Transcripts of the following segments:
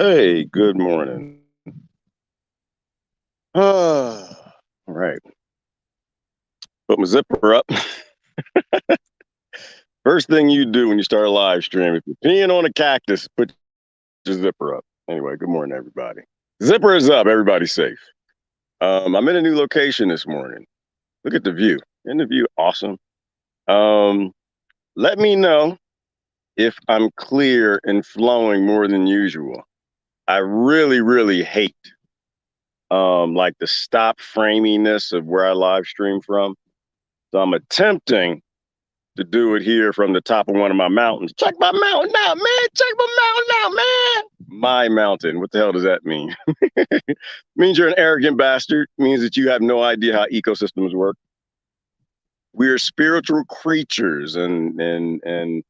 Hey, good morning. All right. Put my zipper up. First thing you do when you start a live stream, if you're peeing on a cactus, put your zipper up. Anyway, good morning, everybody. Zipper is up. Everybody's safe. I'm in a new location this morning. Look at the view. Isn't the view awesome? Um, Let me know if I'm clear and flowing more than usual. I really hate like the stop framiness of where I live stream from. So I'm attempting to do it here from the top of one of my mountains. Check my mountain out, man. Check my mountain out, man. My mountain. What the hell does that mean? Means you're an arrogant bastard. Means that you have no idea how ecosystems work. We are spiritual creatures, and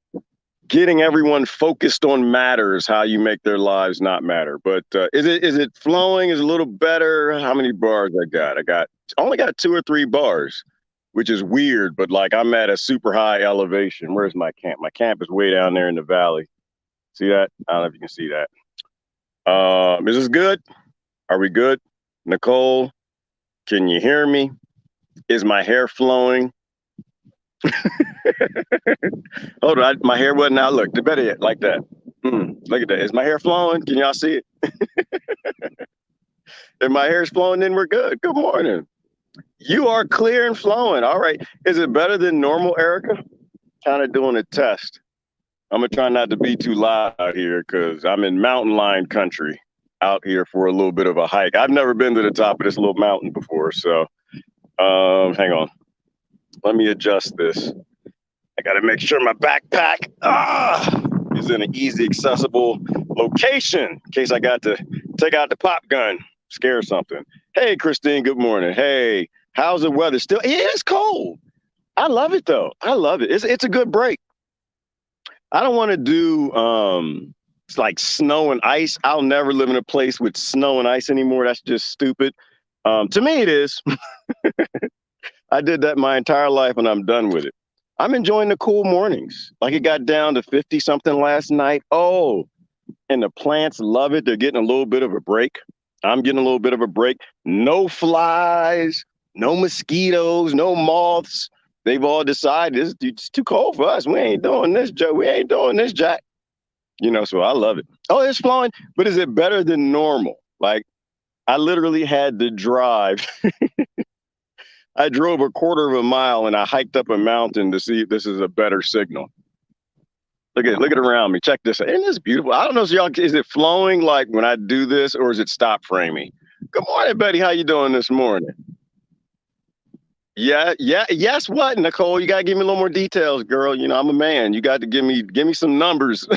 getting everyone focused on matters. How you make their lives not matter. But is it flowing? Is it a little better? How many bars I got? Only got 2 or 3 bars, which is weird, but like I'm at a super high elevation. Where's my camp? My camp is way down there in the valley. See that? I don't know if you can see that. Is this good? Are we good? Nicole, can you hear me? Is my hair flowing? Hold on, my hair wasn't out. Look, better yet, like that. Look at that. Is my hair flowing? Can y'all see it? If my hair's flowing, then we're good. Good morning. You are clear and flowing. All right. Is it better than normal, Erica? Kind of doing a test. I'm gonna try not to be too loud out here because I'm in mountain lion country out here for a little bit of a hike. I've never been to the top of this little mountain before, so hang on. Let me adjust this. I gotta make sure my backpack is in an easy accessible location in case I got to take out the pop gun, scare something. Hey, Christine, good morning. Hey, how's the weather? Still, it is cold. I love it though. I love it. It's a good break. I don't want to do it's like snow and ice. I'll never live in a place with snow and ice anymore. That's just stupid. To me, it is. I did that my entire life and I'm done with it. I'm enjoying the cool mornings. Like it got down to 50 something last night. Oh, and the plants love it. They're getting a little bit of a break. I'm getting a little bit of a break. No flies, no mosquitoes, no moths. They've all decided it's too cold for us. We ain't doing this, Joe. We ain't doing this, Jack. So I love it. Oh, it's flowing, but is it better than normal? Like I literally had to drive. I drove a quarter of a mile and I hiked up a mountain to see if this is a better signal. Look at around me. Check this out. Isn't this beautiful? I don't know, so y'all, is it flowing like when I do this or is it stop framing? Good morning, Betty. How you doing this morning? Yeah. Yes, what, Nicole? You gotta give me a little more details, girl. I'm a man. You got to give me some numbers.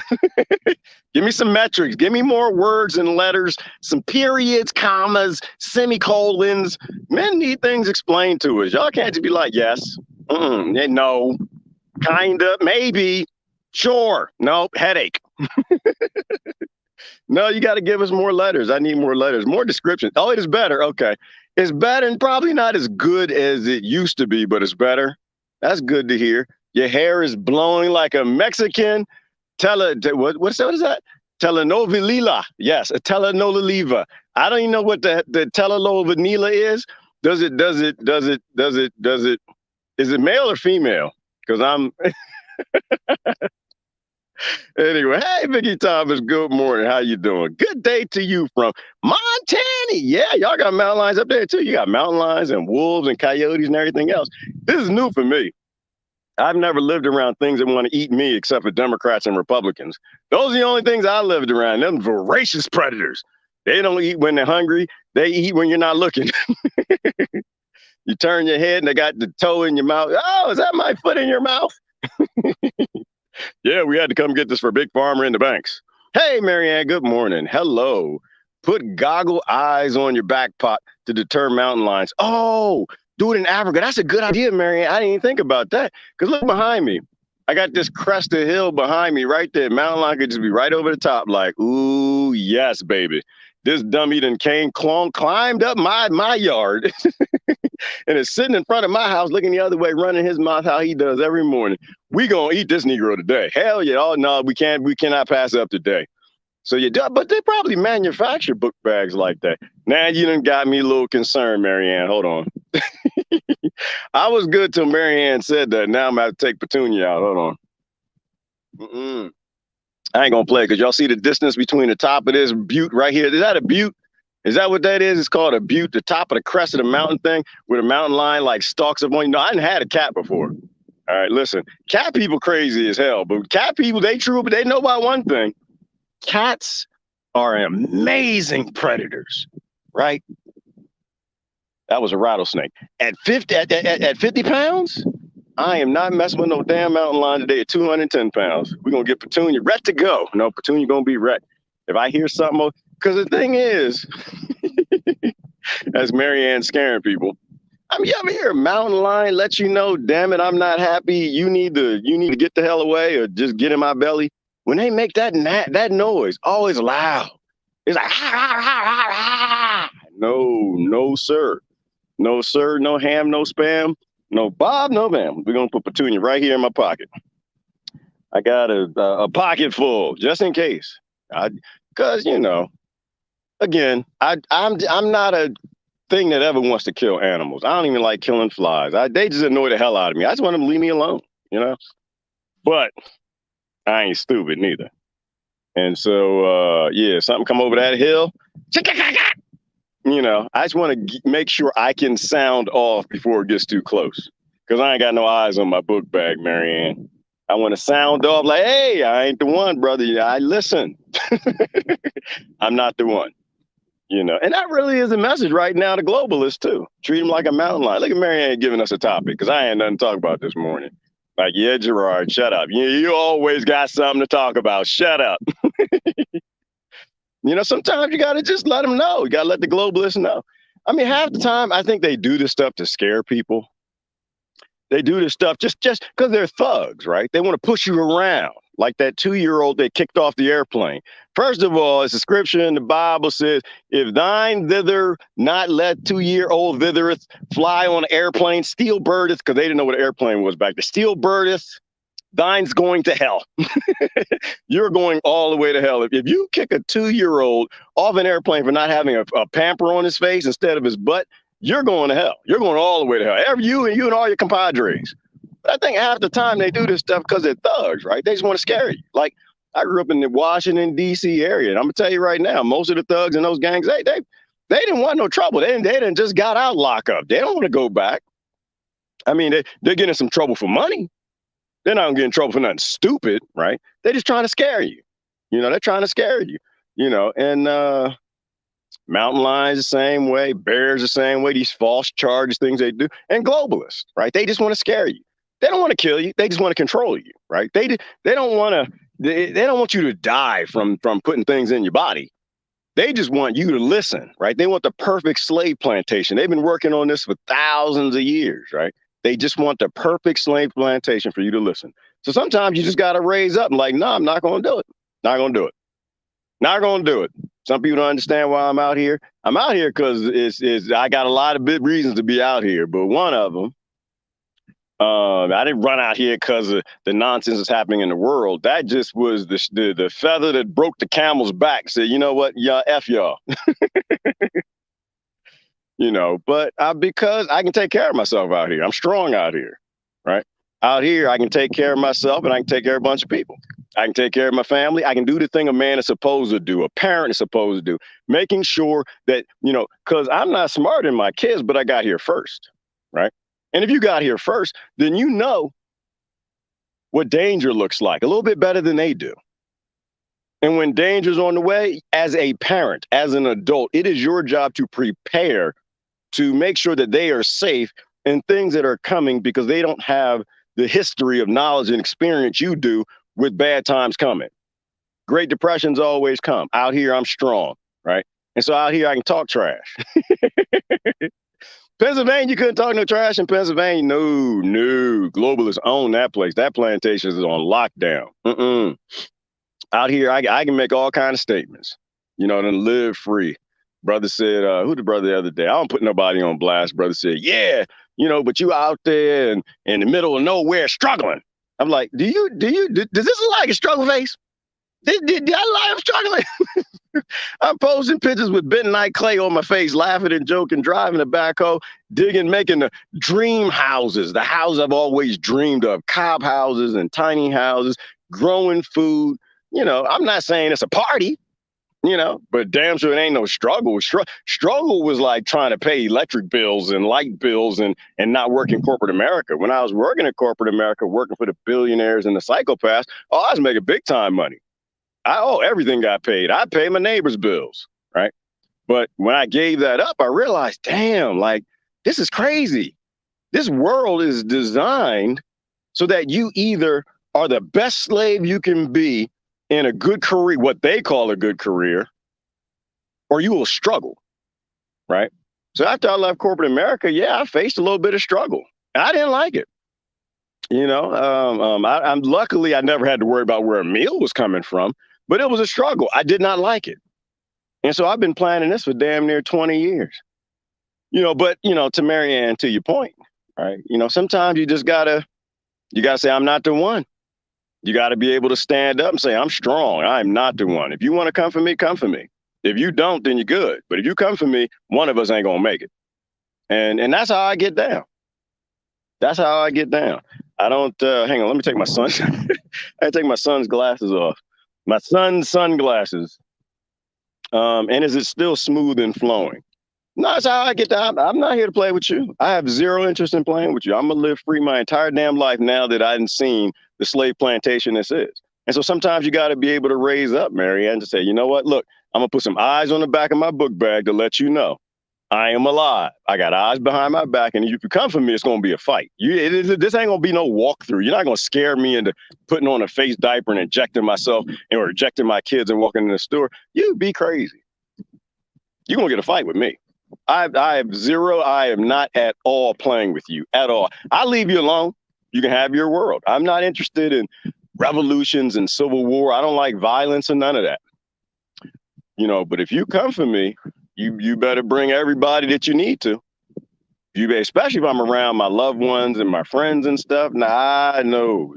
Give me some metrics. Give me more words and letters, some periods, commas, semicolons. Men need things explained to us. Y'all can't just be like, yes, no, kinda, maybe, sure, no, headache. No, you got to give us more letters. I need more letters, more description. Oh, it is better. Okay. It's better and probably not as good as it used to be, but it's better. That's good to hear. Your hair is blowing like a Mexican. What is that? Telenovelila. Yes, a telenovelila. I don't even know what the telenovelila is. Is it male or female? Because I'm Anyway, hey, Vicky Thomas, good morning. How you doing? Good day to you from Montana. Yeah, y'all got mountain lions up there too. You got mountain lions and wolves and coyotes and everything else. This is new for me. I've never lived around things that want to eat me except for Democrats and Republicans. Those are the only things I lived around. Them voracious predators. They don't eat when they're hungry. They eat when you're not looking. You turn your head and they got the toe in your mouth. Oh, is that my foot in your mouth? Yeah, we had to come get this for Big Farmer in the Banks. Hey, Marianne, good morning. Hello. Put goggle eyes on your back pot to deter mountain lions. Oh, do it in Africa. That's a good idea, Marianne. I didn't even think about that. Because look behind me. I got this crested hill behind me right there. Mountain lion could just be right over the top like, ooh, yes, baby. This dummy done climbed up my yard and is sitting in front of my house looking the other way, running his mouth how he does every morning. We gonna eat this Negro today. Hell yeah. Oh no, we cannot pass up today. So you do, but they probably manufacture book bags like that. Now you done got me a little concerned, Marianne. Hold on. I was good till Marianne said that. Now I'm about to take Petunia out. Hold on. Mm-mm. I ain't gonna play because y'all see the distance between the top of this butte right here. Is that a butte? Is that what that is? It's called a butte, the top of the crest of the mountain thing, where the mountain line like stalks up on you. No, I hadn't had a cat before. All right, listen, cat people crazy as hell, but cat people, they true, but they know about one thing. Cats are amazing predators, right? That was a rattlesnake. At 50, at 50 pounds, I am not messing with no damn mountain lion today at 210 pounds. We're going to get Petunia ready to go. No, Petunia going to be ready. If I hear something, because the thing is, as Marianne scaring people, I mean, you ever hear a mountain lion let you know, damn it, I'm not happy. You need to get the hell away or just get in my belly. When they make that noise, always loud. It's like, ha, ha, ha, ha, ha. No, sir. No, sir. No ham, no spam. No Bob, no bam. We're going to put Petunia right here in my pocket. I got a pocket full just in case. Because, again, I'm not a thing that ever wants to kill animals. I don't even like killing flies. They just annoy the hell out of me. I just want them to leave me alone, But I ain't stupid neither. And so, something come over that hill. I just want to make sure I can sound off before it gets too close. Because I ain't got no eyes on my book bag, Marianne. I want to sound off like, hey, I ain't the one, brother. I listen. I'm not the one. And that really is a message right now to globalists, too. Treat them like a mountain lion. Look at Marianne giving us a topic because I ain't nothing to talk about this morning. Like, yeah, Gerard, shut up. You always got something to talk about. Shut up. Sometimes you got to just let them know. You got to let the globalists know. I mean, half the time, I think they do this stuff to scare people. They do this stuff just because they're thugs, right? They want to push you around like that 2-year-old they kicked off the airplane. First of all, it's a scripture in the Bible says, if thine thither not let 2-year-old thithereth fly on an airplane, steel birdeth, because they didn't know what an airplane was back then. Steel birdeth, thine's going to hell. You're going all the way to hell. If you kick a 2-year-old off an airplane for not having a pamper on his face instead of his butt, you're going to hell. You're going all the way to hell. You and all your compadres. But I think half the time they do this stuff because they're thugs, right? They just want to scare you. Like, I grew up in the Washington, D.C. area, and I'm going to tell you right now, most of the thugs in those gangs, they didn't want no trouble. They didn't just got out lockup. They don't want to go back. I mean, they're getting some trouble for money. They're not going to get in trouble for nothing stupid, right? They're just trying to scare you. They're trying to scare you, and mountain lions the same way, bears the same way, these false charges, things they do, and globalists, right? They just want to scare you. They don't want to kill you. They just want to control you, right? They don't want you to die from putting things in your body. They just want you to listen, right? They want the perfect slave plantation. They've been working on this for thousands of years, right? They just want the perfect slave plantation for you to listen. So sometimes you just got to raise up and like, no, I'm not going to do it. Not going to do it. Not going to do it. Some people don't understand why I'm out here. I'm out here because I got a lot of big reasons to be out here. But one of them, I didn't run out here because of the nonsense that's happening in the world. That just was the feather that broke the camel's back. Said, you know what, y'all, F y'all. But because I can take care of myself out here. I'm strong out here, right? Out here, I can take care of myself and I can take care of a bunch of people. I can take care of my family. I can do the thing a man is supposed to do, a parent is supposed to do, making sure that, because I'm not smarter than my kids, but I got here first, right? And if you got here first, then you know what danger looks like a little bit better than they do. And when danger's on the way, as a parent, as an adult, it is your job to prepare to make sure that they are safe and things that are coming because they don't have the history of knowledge and experience you do with bad times coming. Great Depressions always come. Out here, I'm strong, right? And so out here, I can talk trash. Pennsylvania, you couldn't talk no trash in Pennsylvania. No. Globalists own that place. That plantation is on lockdown. Out here, I can make all kinds of statements, and live free. Brother said, who the brother the other day? I don't put nobody on blast. Brother said, yeah, but you out there in the middle of nowhere struggling. I'm like, does this look like a struggle face? Did I lie? I'm struggling. I'm posting pictures with bentonite clay on my face, laughing and joking, driving a backhoe, digging, making the dream houses, the house I've always dreamed of, cob houses and tiny houses, growing food. I'm not saying it's a party, but damn sure it ain't no struggle. Struggle was like trying to pay electric bills and light bills and not work in corporate America. When I was working in corporate America, working for the billionaires and the psychopaths, I was making big time money. Everything got paid. I paid my neighbor's bills, right? But when I gave that up, I realized, damn, like, this is crazy. This world is designed so that you either are the best slave you can be in a good career, what they call a good career, or you will struggle, right? So after I left corporate America, yeah, I faced a little bit of struggle. And I didn't like it. I'm luckily I never had to worry about where a meal was coming from, but it was a struggle. I did not like it. And so I've been planning this for damn near 20 years. But to Marianne, to your point, right? Sometimes you gotta say, I'm not the one. You got to be able to stand up and say, I'm strong. I'm not the one. If you want to come for me, come for me. If you don't, then you're good. But if you come for me, one of us ain't going to make it. And that's how I get down. That's how I get down. I don't, hang on, let me take my son's, I take my son's glasses off. My son's sunglasses. And is it still smooth and flowing? No, that's how I get down. I'm not here to play with you. I have zero interest in playing with you. I'm going to live free my entire damn life now that I hadn't seen the slave plantation this is. And so sometimes you got to be able to raise up, Marianne, to say, you know what? Look, I'm going to put some eyes on the back of my book bag to let you know I am alive. I got eyes behind my back. And if you come for me, it's going to be a fight. This ain't going to be no walkthrough. You're not going to scare me into putting on a face diaper and injecting myself or injecting my kids and walking in the store. You'd be crazy. You're going to get a fight with me. I have zero. I am not at all playing with you at all. I leave you alone. You can have your world. I'm not interested in revolutions and civil war. I don't like violence and none of that. But if you come for me, you better bring everybody that you need to. Especially if I'm around my loved ones and my friends and stuff. Nah, no,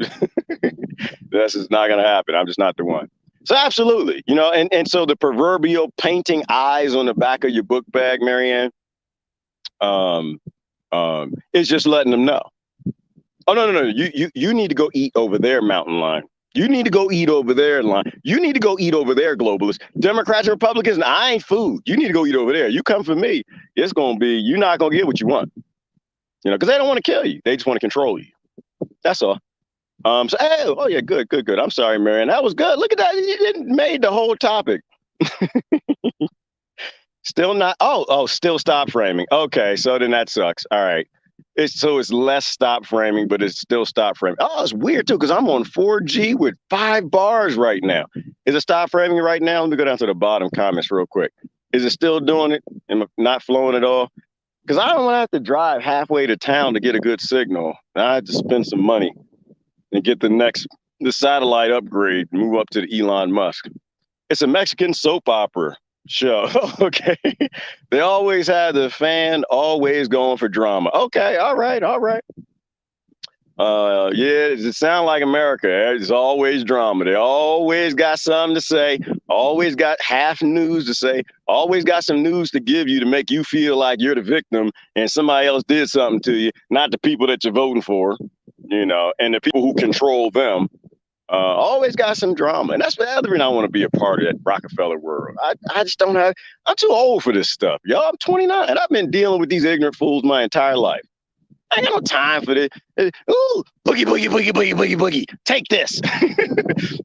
this is not going to happen. I'm just not the one. So absolutely, and so the proverbial painting eyes on the back of your book bag, Marianne, is just letting them know. Oh, no. You need to go eat over there, mountain lion. You need to go eat over there, line. You need to go eat over there, globalists. Democrats and Republicans, I ain't food. You need to go eat over there. You come for me, it's going to be, you're not going to get what you want. Because they don't want to kill you. They just want to control you. That's all. Yeah, good. I'm sorry, Marianne. That was good. Look at that. You didn't made the whole topic. Still not. Still stop framing. Okay, so then that sucks. All right. It's less stop framing, but it's still stop framing. Oh, it's weird too, because I'm on 4G with 5 bars right now. Is it stop framing right now? Let me go down to the bottom comments real quick. Is it still doing it? Am I not flowing at all? Because I don't want to have to drive halfway to town to get a good signal. I have to spend some money and get the satellite upgrade, move up to the Elon Musk. It's a Mexican soap opera show. Okay. They always have the fan always going for drama. Okay. All right. Yeah, it sounds like America. It's always drama. They always got something to say, always got half news to say, always got some news to give you to make you feel like you're the victim and somebody else did something to you, not the people that you're voting for, and the people who control them. Always got some drama. And that's the other reason I want to be a part of that Rockefeller world. I just don't have, I'm too old for this stuff. Y'all, I'm 29 and I've been dealing with these ignorant fools my entire life. I ain't got no time for this. Ooh, boogie. Take this.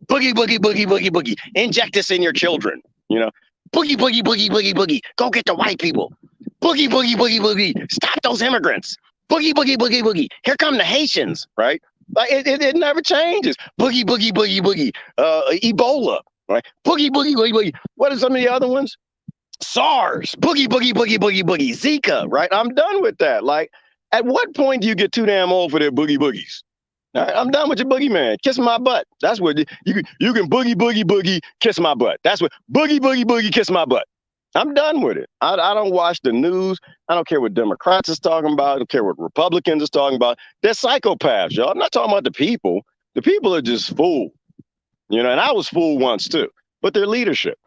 boogie. Inject this in your children. Boogie. Go get the white people. Boogie. Stop those immigrants. Boogie. Here come the Haitians, right? Like it never changes. Boogie. Ebola, right? Boogie. What are some of the other ones? SARS. Boogie. Zika, right? I'm done with that. Like, at what point do you get too damn old for their boogies? All right, I'm done with your boogeyman. Kiss my butt. That's what you can boogie, kiss my butt. That's what boogie, kiss my butt. I'm done with it. I don't watch the news. I don't care what Democrats is talking about. I don't care what Republicans is talking about. They're psychopaths, y'all. I'm not talking about the people. The people are just fools. And I was fooled once too. But their leadership,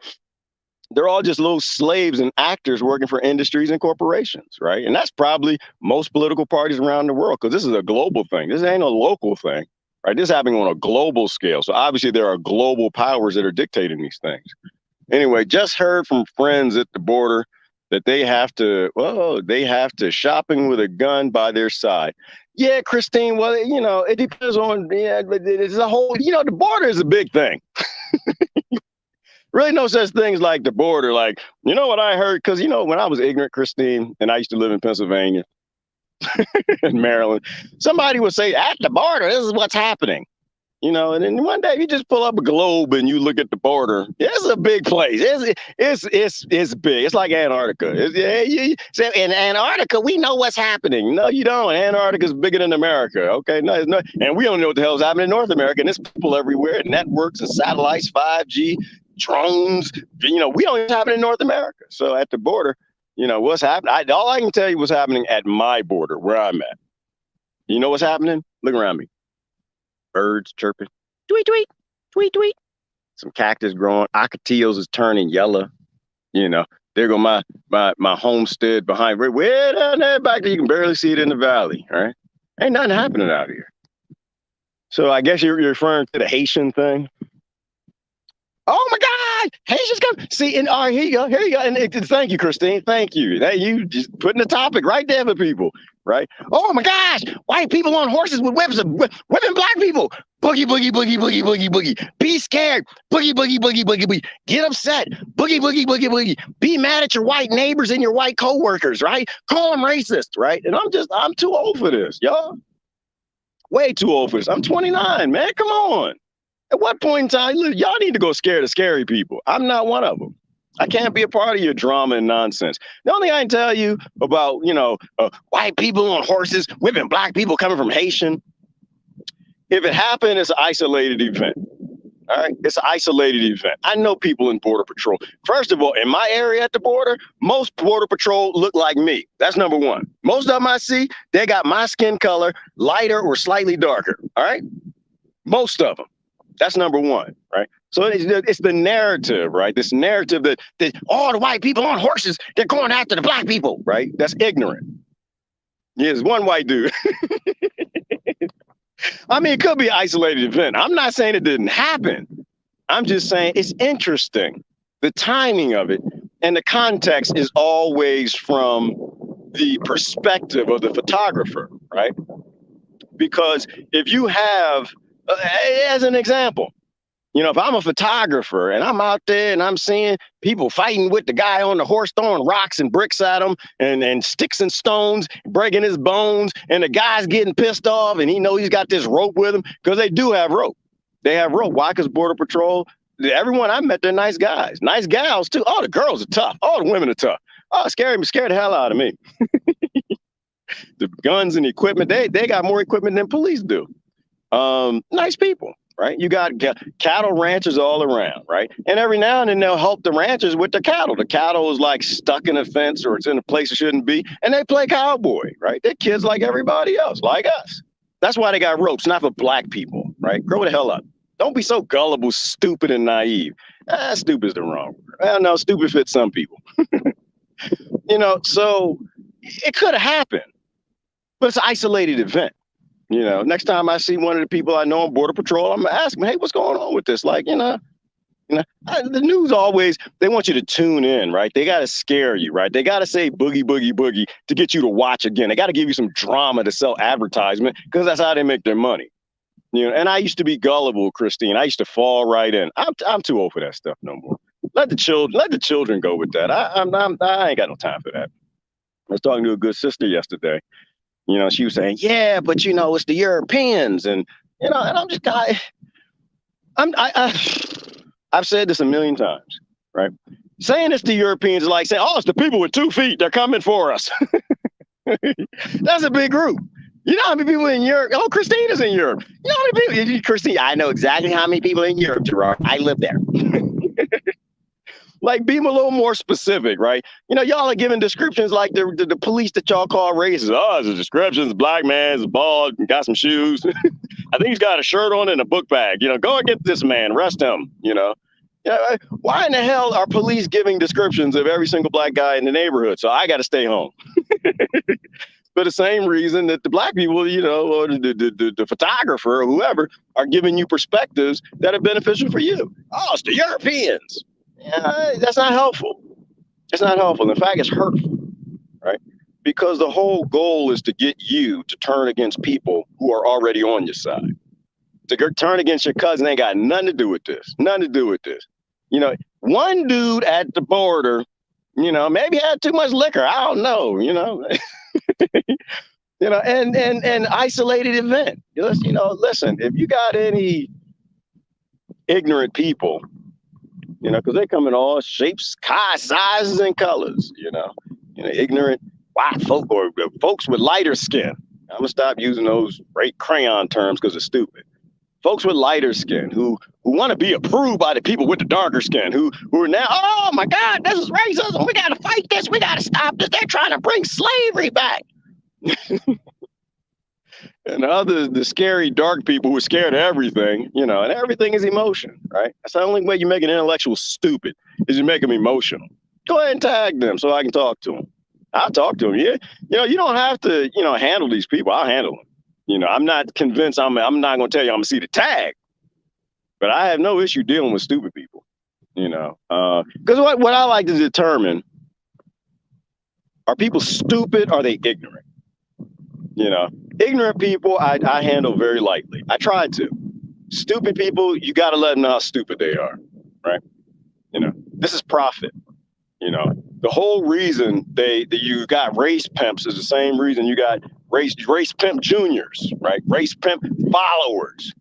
they're all just little slaves and actors working for industries and corporations, right? And that's probably most political parties around the world, because this is a global thing. This ain't a local thing, right? This is happening on a global scale. So obviously there are global powers that are dictating these things. Anyway, just heard from friends at the border that they have to shopping with a gun by their side. Yeah, Christine, well, it depends on, but it's a whole, the border is a big thing. Really no such things like the border. Like, what I heard? Because, when I was ignorant, Christine, and I used to live in Pennsylvania and Maryland, somebody would say, at the border, this is what's happening. And then one day you just pull up a globe and you look at the border. It's a big place. It's big. It's like Antarctica. In Antarctica, we know what's happening. No, you don't. Antarctica's bigger than America. Okay, no, and we don't know what the hell's happening in North America. And there's people everywhere, networks and satellites, 5G, drones. We don't even happen in North America. So at the border, what's happening? All I can tell you what's happening at my border, where I'm at. You know what's happening? Look around me. Birds chirping, tweet, tweet, tweet, tweet. Some cactus growing. Ocotillos is turning yellow. There go my homestead behind, way down there back there. You can barely see it in the valley, right? Ain't nothing happening out here. So I guess you're referring to the Haitian thing. Oh my God, Haitians come. See, and all right, here you go. And thank you, Christine. Thank you. You just putting the topic right there for people, right? Oh my gosh, white people on horses with whips, whipping black people. Boogie, boogie, boogie, boogie, boogie, boogie. Be scared. Boogie, boogie, boogie, boogie, boogie. Get upset. Boogie, boogie, boogie, boogie. Be mad at your white neighbors and your white coworkers, right? Call them racist, right? And I'm too old for this, y'all. Way too old for this. I'm 29, man. Come on. At what point in time, y'all need to go scare the scary people. I'm not one of them. I can't be a part of your drama and nonsense. The only thing I can tell you about, white people on horses, whipping black people coming from Haitian, if it happened, it's an isolated event. All right, it's an isolated event. I know people in Border Patrol. First of all, in my area at the border, most Border Patrol look like me. That's number one. Most of them I see, they got my skin color, lighter or slightly darker. All right, most of them. That's number one, right? So it's the narrative, right? This narrative that all the white people on horses, they're going after the black people, right? That's ignorant. Yes, one white dude. I mean, it could be an isolated event. I'm not saying it didn't happen. I'm just saying it's interesting. The timing of it and the context is always from the perspective of the photographer, right? Because if you have, as an example, if I'm a photographer and I'm out there and I'm seeing people fighting with the guy on the horse, throwing rocks and bricks at him and sticks and stones, breaking his bones, and the guy's getting pissed off and he's got this rope with him, because they do have rope. They have rope. Why? Because Border Patrol, everyone I met, they're nice guys. Nice gals too. Oh, the girls are tough. Oh, the women are tough. Oh, scared the hell out of me. The guns and equipment, they got more equipment than police do. Nice people. Right, you got cattle ranchers all around, right? And every now and then they'll help the ranchers with the cattle. The cattle is like stuck in a fence or it's in a place it shouldn't be, and they play cowboy, right? They're kids like everybody else, like us. That's why they got ropes, not for black people, right? Grow the hell up. Don't be so gullible, stupid, and naive. Stupid is the wrong word. Well, no, stupid fits some people. So it could have happened, but it's an isolated event. Next time I see one of the people I know on Border Patrol, I'm gonna ask them, hey, what's going on with this? Like, the news always, they want you to tune in, right? They got to scare you, right? They got to say boogie, boogie, boogie to get you to watch again. They got to give you some drama to sell advertisement, because that's how they make their money. And I used to be gullible, Christine. I used to fall right in. I'm too old for that stuff no more. Let the children go with that. I ain't got no time for that. I was talking to a good sister yesterday. She was saying, yeah, but it's the Europeans, and and I'm just I've said this a million times, right? Saying it's the Europeans is like saying, oh, it's the people with 2 feet, they're coming for us. That's a big group. You know how many people in Europe? Oh, Christina's in Europe. You know how many people? Christine, I know exactly how many people in Europe, Gerard. I live there. Like, be a little more specific, right? Y'all are giving descriptions like the police that y'all call racist. Oh, it's a description. Black man, is bald, got some shoes. I think he's got a shirt on and a book bag. Go and get this man, arrest him. Yeah, why in the hell are police giving descriptions of every single black guy in the neighborhood? So I got to stay home. For the same reason that the black people, or the photographer or whoever are giving you perspectives that are beneficial for you. Oh, it's the Europeans. Yeah, that's not helpful. It's not helpful. In fact, it's hurtful, right? Because the whole goal is to get you to turn against people who are already on your side. To turn against your cousin ain't got nothing to do with this. Nothing to do with this. One dude at the border, maybe had too much liquor. I don't know, and isolated event. Listen, if you got any ignorant people, because they come in all shapes, sizes, and colors, ignorant white folk or folks with lighter skin. I'm gonna stop using those great crayon terms because it's stupid. Folks with lighter skin who want to be approved by the people with the darker skin, who are now, oh my God, this is racism. We got to fight this. We got to stop this. They're trying to bring slavery back. And the scary dark people who are scared of everything, and everything is emotion, right? That's the only way you make an intellectual stupid is you make them emotional. Go ahead and tag them so I can talk to them. I'll talk to them. Yeah. You don't have to, handle these people. I'll handle them. I'm not convinced I'm not going to tell you I'm going to see the tag, but I have no issue dealing with stupid people, because what I like to determine, are people stupid? Are they ignorant? Ignorant people, I handle very lightly. I try to. Stupid people, you got to let them know how stupid they are, right? This is profit. The whole reason you got race pimps is the same reason you got race pimp juniors, right? Race pimp followers,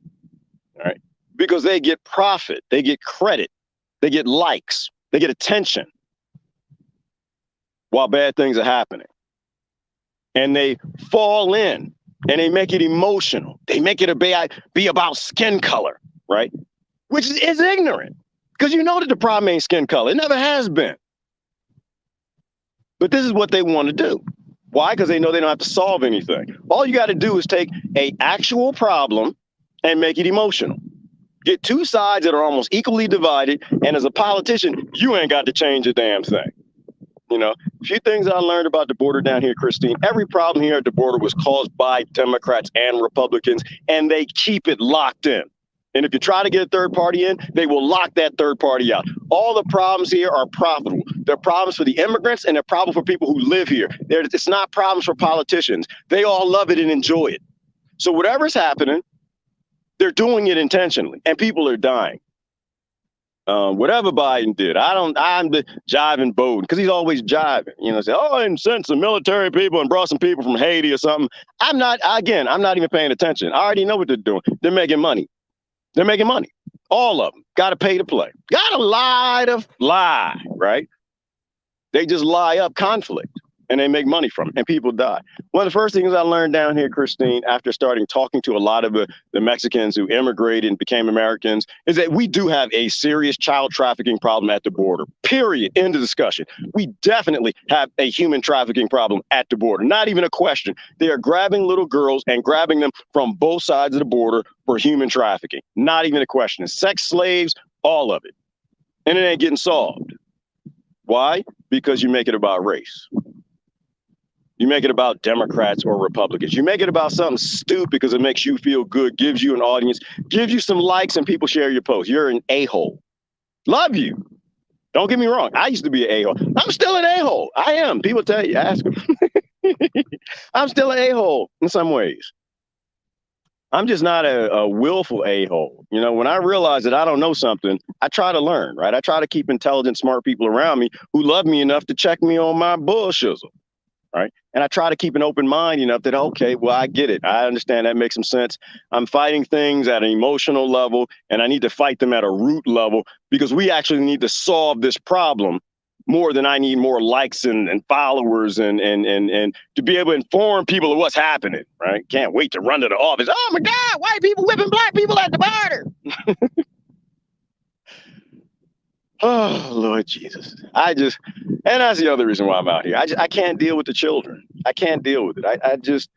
right? Because they get profit, they get credit, they get likes, they get attention while bad things are happening. And they fall in and they make it emotional. They make it be about skin color, right? Which is ignorant, because that the problem ain't skin color. It never has been. But this is what they want to do. Why? Because they know they don't have to solve anything. All you got to do is take an actual problem and make it emotional. Get two sides that are almost equally divided. And as a politician, you ain't got to change a damn thing. A few things I learned about the border down here, Christine. Every problem here at the border was caused by Democrats and Republicans, and they keep it locked in. And if you try to get a third party in, they will lock that third party out. All the problems here are profitable. They're problems for the immigrants, and they're problems for people who live here. It's not problems for politicians. They all love it and enjoy it. So whatever's happening, they're doing it intentionally, and people are dying. Whatever Biden did, I'm the jiving Biden, because he's always jiving. Say, oh, and sent some military people and brought some people from Haiti or something. I'm not even paying attention. I already know what they're doing. They're making money. They're making money. All of them. Got to pay to play. Got to lie to lie, right? They just lie up conflict and they make money from it, and people die. One of the first things I learned down here, Christine, after starting talking to a lot of the Mexicans who immigrated and became Americans, is that we do have a serious child trafficking problem at the border. Period. End of discussion. We definitely have a human trafficking problem at the border. Not even a question. They are grabbing little girls and grabbing them from both sides of the border for human trafficking. Not even a question. Sex slaves, all of it. And it ain't getting solved. Why? Because you make it about race. You make it about Democrats or Republicans. You make it about something stupid because it makes you feel good, gives you an audience, gives you some likes, and people share your post. You're an a-hole. Love you. Don't get me wrong. I used to be an a-hole. I'm still an a-hole. I am. People tell you, ask them. I'm still an a-hole in some ways. I'm just not a willful a-hole. When I realize that I don't know something, I try to learn, right? I try to keep intelligent, smart people around me who love me enough to check me on my bullshizzle. Right. And I try to keep an open mind enough that, OK, well, I get it. I understand that makes some sense. I'm fighting things at an emotional level, and I need to fight them at a root level, because we actually need to solve this problem more than I need more likes and followers and to be able to inform people of what's happening. Right. Can't wait to run to the office. Oh, my God, white people whipping black people at the border. Oh, Lord Jesus. And that's the other reason why I'm out here. I can't deal with the children. I can't deal with it. I just,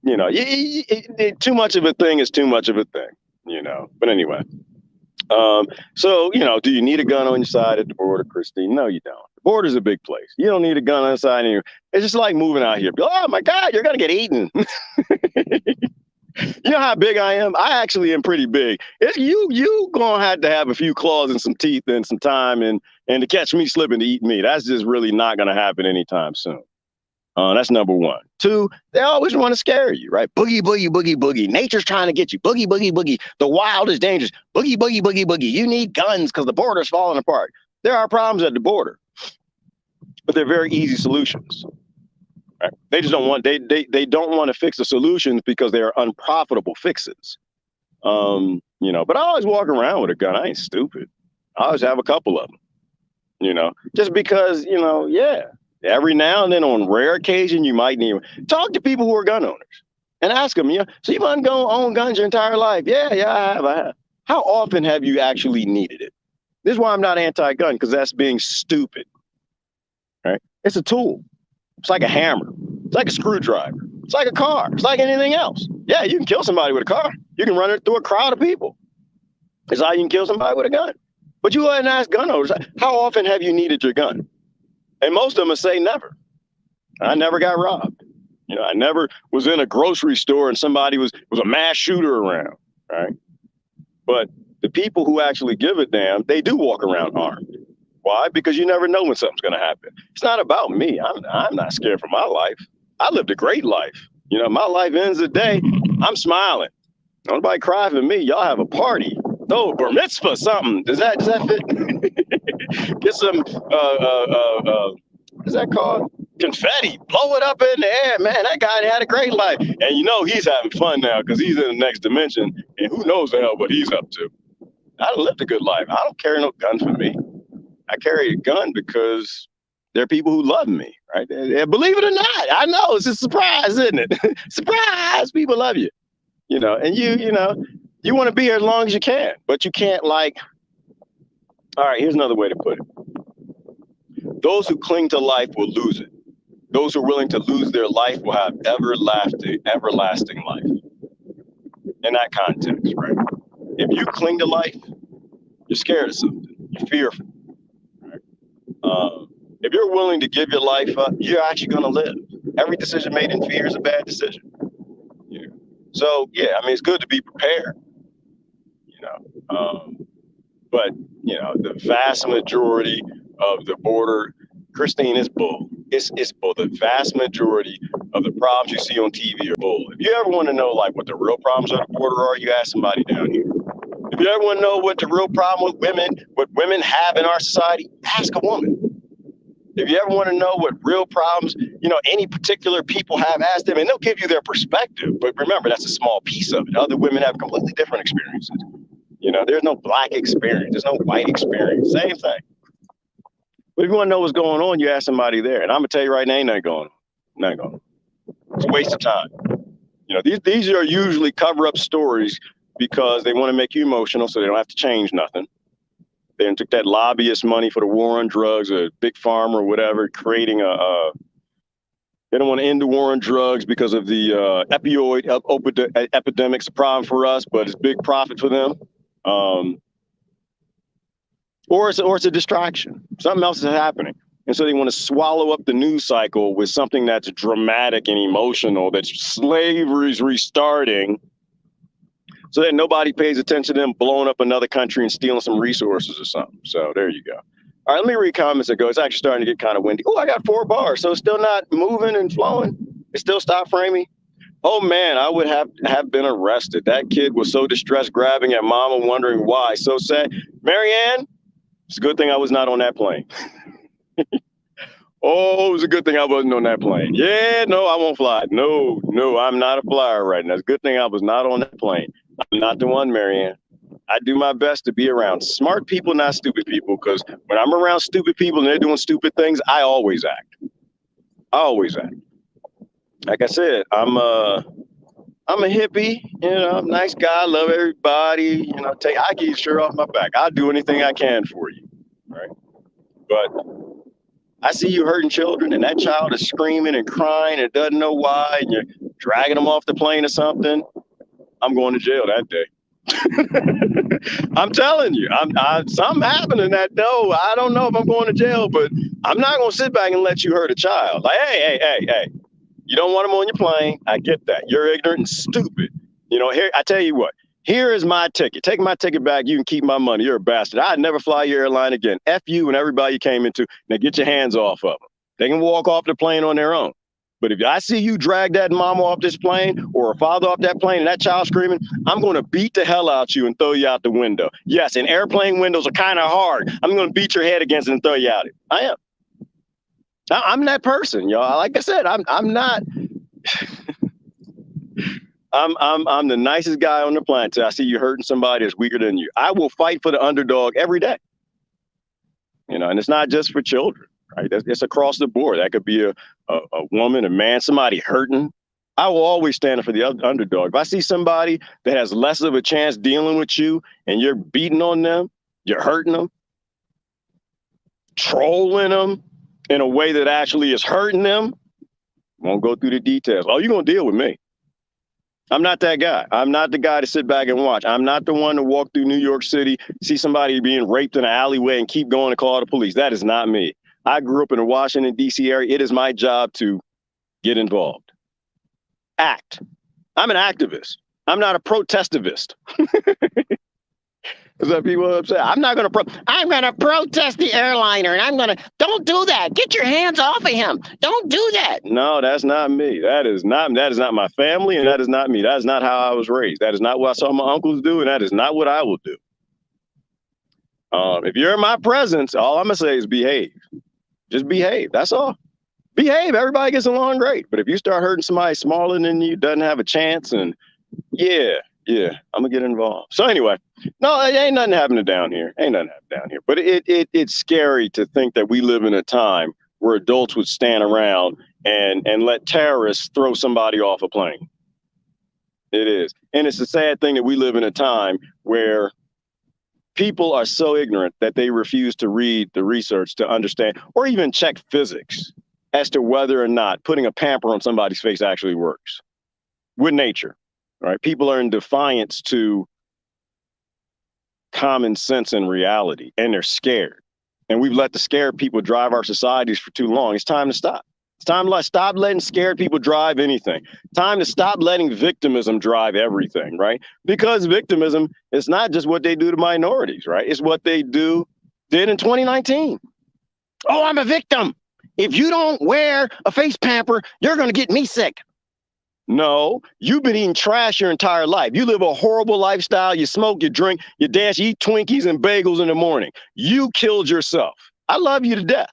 too much of a thing is too much of a thing. But anyway, so do you need a gun on your side at the border, Christine? No, you don't. The border's a big place. You don't need a gun on the side. It's just like moving out here. Oh my God, you're gonna get eaten. You know how big I am? I actually am pretty big. It's you gonna have a few claws and some teeth and some time and to catch me slipping to eat me. That's just really not gonna happen anytime soon. That's number one. Two, they always want to scare you, right? Boogie, boogie, boogie, boogie. Nature's trying to get you. Boogie, boogie, boogie. The wild is dangerous. Boogie, boogie, boogie, boogie. You need guns because the border's falling apart. There are problems at the border, but they're very easy solutions. Right? They just don't want they don't want to fix the solutions because they are unprofitable fixes. But I always walk around with a gun. I ain't stupid. I always have a couple of them. Just because yeah. Every now and then, on rare occasion, you might need talk to people who are gun owners and ask them. So you've been own guns your entire life? Yeah, I have. How often have you actually needed it? This is why I'm not anti-gun, because that's being stupid. Right? It's a tool. It's like a hammer. It's like a screwdriver. It's like a car. It's like anything else. Yeah, you can kill somebody with a car. You can run it through a crowd of people. It's how you can kill somebody with a gun. But you go ahead and ask gun owners, how often have you needed your gun? And most of them will say never. I never got robbed. I never was in a grocery store and somebody was a mass shooter around, right? But the people who actually give a damn, they do walk around armed. Why? Because you never know when something's going to happen. It's not about me. I'm not scared for my life. I lived a great life. My life ends the day. I'm smiling. Nobody cry for me. Y'all have a party. Oh, bar mitzvah, something. Does that fit? Get some what is that called? Confetti. Blow it up in the air, man. That guy had a great life. And he's having fun now because he's in the next dimension. And who knows the hell what he's up to. I lived a good life. I don't carry no gun for me. I carry a gun because there are people who love me, right? Believe it or not, I know it's a surprise, isn't it? Surprise! People love you. And you want to be here as long as you can, but you can't all right, here's another way to put it. Those who cling to life will lose it. Those who are willing to lose their life will have everlasting life. In that context, right? If you cling to life, you're scared of something. You're fearful. Right? If you're willing to give your life up, you're actually going to live. Every decision made in fear is a bad decision. So, yeah, it's good to be prepared. But the vast majority of the border, Christine, is bull. It's bull. The vast majority of the problems you see on TV are bull. If you ever want to know what the real problems on the border are, you ask somebody down here. If you ever want to know what the real problem with what women have in our society, ask a woman. If you ever want to know what real problems, any particular people have, ask them, and they'll give you their perspective. But remember, that's a small piece of it. Other women have completely different experiences. There's no black experience. There's no white experience. Same thing. But if you want to know what's going on, you ask somebody there. And I'm going to tell you right now, ain't nothing going on. Nothing going on. It's a waste of time. These are usually cover-up stories because they want to make you emotional so they don't have to change nothing. They took that lobbyist money for the war on drugs, a big pharma or whatever, creating they don't want to end the war on drugs because of the opioid epidemic's a problem for us, but it's big profit for them. Or it's a distraction. Something else is happening. And so they want to swallow up the news cycle with something that's dramatic and emotional, that slavery's restarting, so that nobody pays attention to them blowing up another country and stealing some resources or something. So there you go. All right, let me read comments that go. It's actually starting to get kind of windy. Oh, I got 4 bars. So it's still not moving and flowing. It still stopped framing. Oh, man, I would have been arrested. That kid was so distressed, grabbing at mama, wondering why. So sad. Marianne, it's a good thing I was not on that plane. Oh, it was a good thing I wasn't on that plane. Yeah, no, I won't fly. No, I'm not a flyer right now. It's a good thing I was not on that plane. I'm not the one, Marianne. I do my best to be around smart people, not stupid people, because when I'm around stupid people and they're doing stupid things, I always act. Like I said, I'm a hippie, nice guy, love everybody, I get your shirt off my back. I'll do anything I can for you, right? But I see you hurting children and that child is screaming and crying and doesn't know why, and dragging them off the plane or something, I'm going to jail that day. I'm telling you, something happening that no, I don't know if I'm going to jail, but I'm not going to sit back and let you hurt a child. Like, hey, you don't want them on your plane. I get that. You're ignorant and stupid. Here, I tell you what, here is my ticket. Take my ticket back. You can keep my money. You're a bastard. I'd never fly your airline again. F you and everybody you came into. Now get your hands off of them. They can walk off the plane on their own. But if I see you drag that mama off this plane or a father off that plane and that child screaming, I'm going to beat the hell out you and throw you out the window. Yes, and airplane windows are kind of hard. I'm going to beat your head against it and throw you out. I am. I'm that person, y'all. Like I said, I'm not. I'm the nicest guy on the planet. I see you hurting somebody that's weaker than you. I will fight for the underdog every day. And it's not just for children. Right? It's across the board. That could be a woman, a man, somebody hurting. I will always stand up for the underdog. If I see somebody that has less of a chance dealing with you and you're beating on them, you're hurting them, trolling them in a way that actually is hurting them, won't go through the details. Oh, you're going to deal with me. I'm not that guy. I'm not the guy to sit back and watch. I'm not the one to walk through New York City, see somebody being raped in an alleyway and keep going to call the police. That is not me. I grew up in the Washington, D.C. area. It is my job to get involved. Act. I'm an activist. I'm not a protestivist. Is that people upset? I'm not going to I'm going to protest the airliner and don't do that. Get your hands off of him. Don't do that. No, that's not me. That is not my family, and that is not me. That is not how I was raised. That is not what I saw my uncles do, and that is not what I will do. If you're in my presence, all I'm going to say is behave. Just behave. That's all. Behave. Everybody gets along great. But if you start hurting somebody smaller than you, doesn't have a chance, and yeah, I'm gonna get involved. So anyway, no, it ain't nothing happening down here. But it's scary to think that we live in a time where adults would stand around and let terrorists throw somebody off a plane. It is. And it's a sad thing that we live in a time where people are so ignorant that they refuse to read the research to understand or even check physics as to whether or not putting a pamper on somebody's face actually works with nature. Right? People are in defiance to common sense and reality, and they're scared. And we've let the scared people drive our societies for too long. It's time to stop. It's time to stop letting scared people drive anything. Time to stop letting victimism drive everything, right? Because victimism is not just what they do to minorities, right? It's what they did in 2019. Oh, I'm a victim. If you don't wear a face pamper, you're going to get me sick. No, you've been eating trash your entire life. You live a horrible lifestyle. You smoke, you drink, you dance, you eat Twinkies and bagels in the morning. You killed yourself. I love you to death.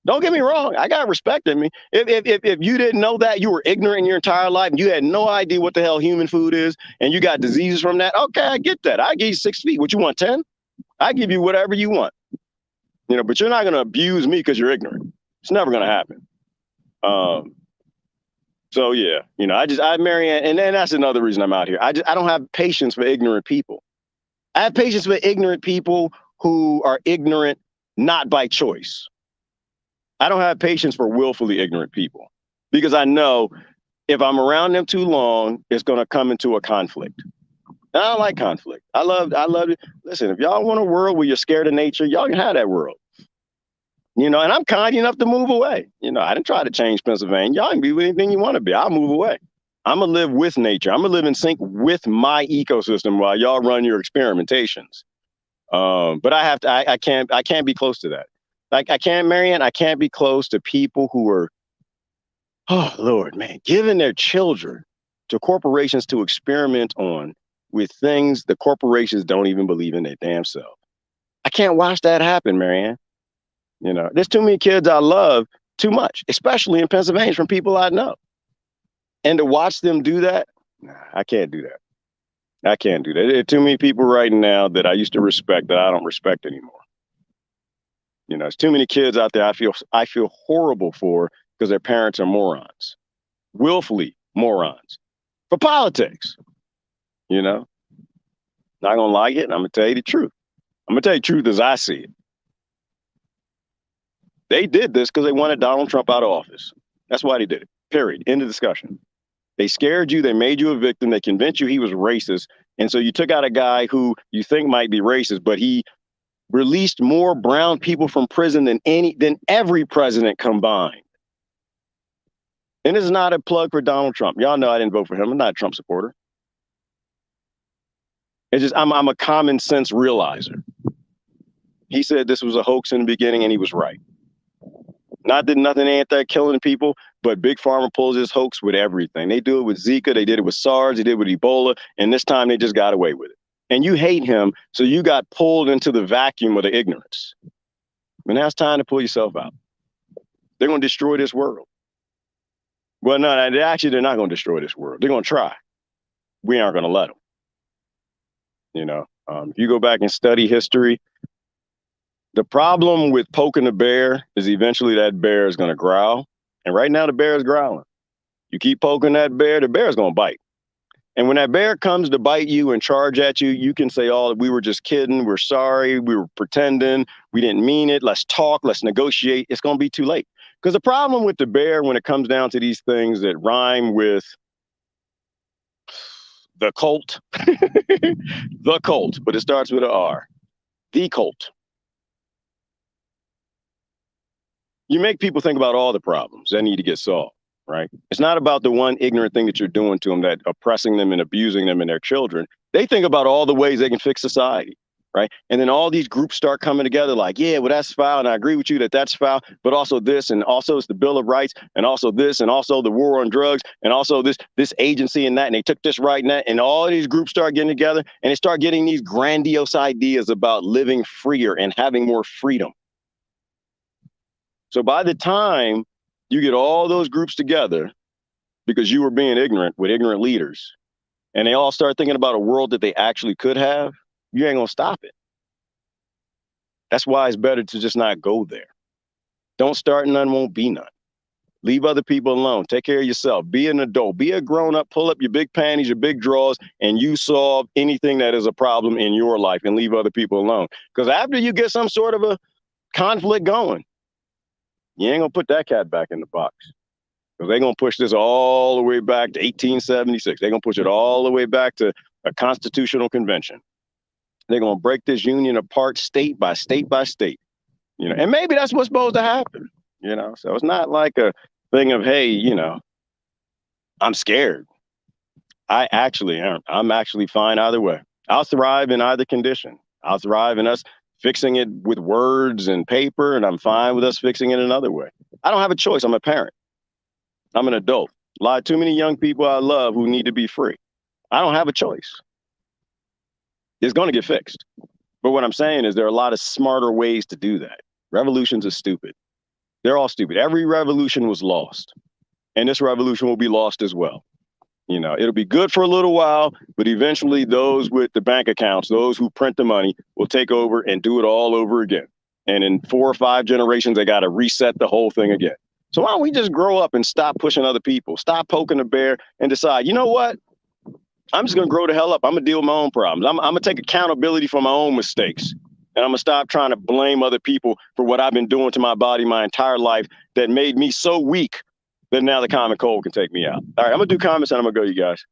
Don't get me wrong. I got respect in me. If you didn't know that, you were ignorant in your entire life, and you had no idea what the hell human food is, and you got diseases from that. Okay, I get that. I give you 6 feet. What you want, 10? I give you whatever you want. But you're not going to abuse me because you're ignorant. It's never going to happen. So yeah, Marianne, and then that's another reason I'm out here. I don't have patience for ignorant people. I have patience for ignorant people who are ignorant not by choice. I don't have patience for willfully ignorant people because I know if I'm around them too long, it's going to come into a conflict. And I don't like conflict. I love it. Listen, if y'all want a world where you're scared of nature, y'all can have that world. And I'm kind enough to move away. I didn't try to change Pennsylvania. Y'all can be anything you want to be. I'll move away. I'm going to live with nature. I'm going to live in sync with my ecosystem while y'all run your experimentations. But I can't be close to that. Like I can't, Marianne, I can't be close to people who are, oh Lord, man, giving their children to corporations to experiment on with things the corporations don't even believe in their damn self. I can't watch that happen, Marianne. There's too many kids I love too much, especially in Pennsylvania from people I know. And to watch them do that, I can't do that. I can't do that. There are too many people right now that I used to respect that I don't respect anymore. There's too many kids out there I feel horrible for because their parents are morons, willfully morons for politics. Not gonna like it, and I'm gonna tell you the truth. I'm gonna tell you the truth as I see it. They did this because they wanted Donald Trump out of office. That's why they did it. Period. End of discussion. They scared you. They made you a victim. They convinced you he was racist. And so you took out a guy who you think might be racist, but he released more brown people from prison than every president combined. And this is not a plug for Donald Trump. Y'all know I didn't vote for him. I'm not a Trump supporter. It's just I'm a common sense realizer. He said this was a hoax in the beginning, and he was right. Not that nothing ain't there killing people, but Big Pharma pulls this hoax with everything. They do it with Zika, they did it with SARS, they did it with Ebola, and this time they just got away with it. And you hate him, so you got pulled into the vacuum of the ignorance. But now it's time to pull yourself out. They're going to destroy this world. Well, no, they're not going to destroy this world. They're going to try. We aren't going to let them. You know, if you go back and study history, the problem with poking the bear is eventually that bear is going to growl. And right now the bear is growling. You keep poking that bear, the bear is going to bite. And when that bear comes to bite you and charge at you, you can say, oh, we were just kidding. We're sorry. We were pretending. We didn't mean it. Let's talk. Let's negotiate. It's going to be too late. Because the problem with the bear, when it comes down to these things that rhyme with the cult, the cult, but it starts with an R, the cult. You make people think about all the problems that need to get solved, right? It's not about the one ignorant thing that you're doing to them, that oppressing them and abusing them and their children. They think about all the ways they can fix society, right? And then all these groups start coming together like, yeah, well, that's foul. And I agree with you that that's foul, but also this, and also it's the Bill of Rights, and also this, and also the war on drugs, and also this agency and that, and they took this right and that, and all these groups start getting together, and they start getting these grandiose ideas about living freer and having more freedom. So by the time you get all those groups together, because you were being ignorant with ignorant leaders, and they all start thinking about a world that they actually could have, you ain't gonna stop it. That's why it's better to just not go there. Don't start none, won't be none. Leave other people alone. Take care of yourself. Be an adult. Be a grown-up. Pull up your big panties, your big drawers, and you solve anything that is a problem in your life and leave other people alone. Because after you get some sort of a conflict going, you ain't gonna put that cat back in the box. Because they're gonna push this all the way back to 1876. They're gonna push it all the way back to a constitutional convention. They're gonna break this union apart state by state by state. You know, and maybe that's what's supposed to happen. You know, so it's not like a thing of, hey, you know, I'm scared. I actually am. I'm actually fine either way. I'll thrive in either condition. I'll thrive in us fixing it with words and paper, and I'm fine with us fixing it another way. I don't have a choice. I'm a parent. I'm an adult. A lot too many young people I love who need to be free. I don't have a choice. It's going to get fixed. But what I'm saying is there are a lot of smarter ways to do that. Revolutions are stupid. They're all stupid. Every revolution was lost. And this revolution will be lost as well. You know, it'll be good for a little while, but eventually those with the bank accounts, those who print the money, will take over and do it all over again. And in 4 or 5 generations, they got to reset the whole thing again. So why don't we just grow up and stop pushing other people, stop poking the bear, and decide, you know what? I'm just going to grow the hell up. I'm going to deal with my own problems. I'm going to take accountability for my own mistakes. And I'm going to stop trying to blame other people for what I've been doing to my body my entire life that made me so weak that now the common cold can take me out. All right, I'm going to do comments and I'm going to go, you guys.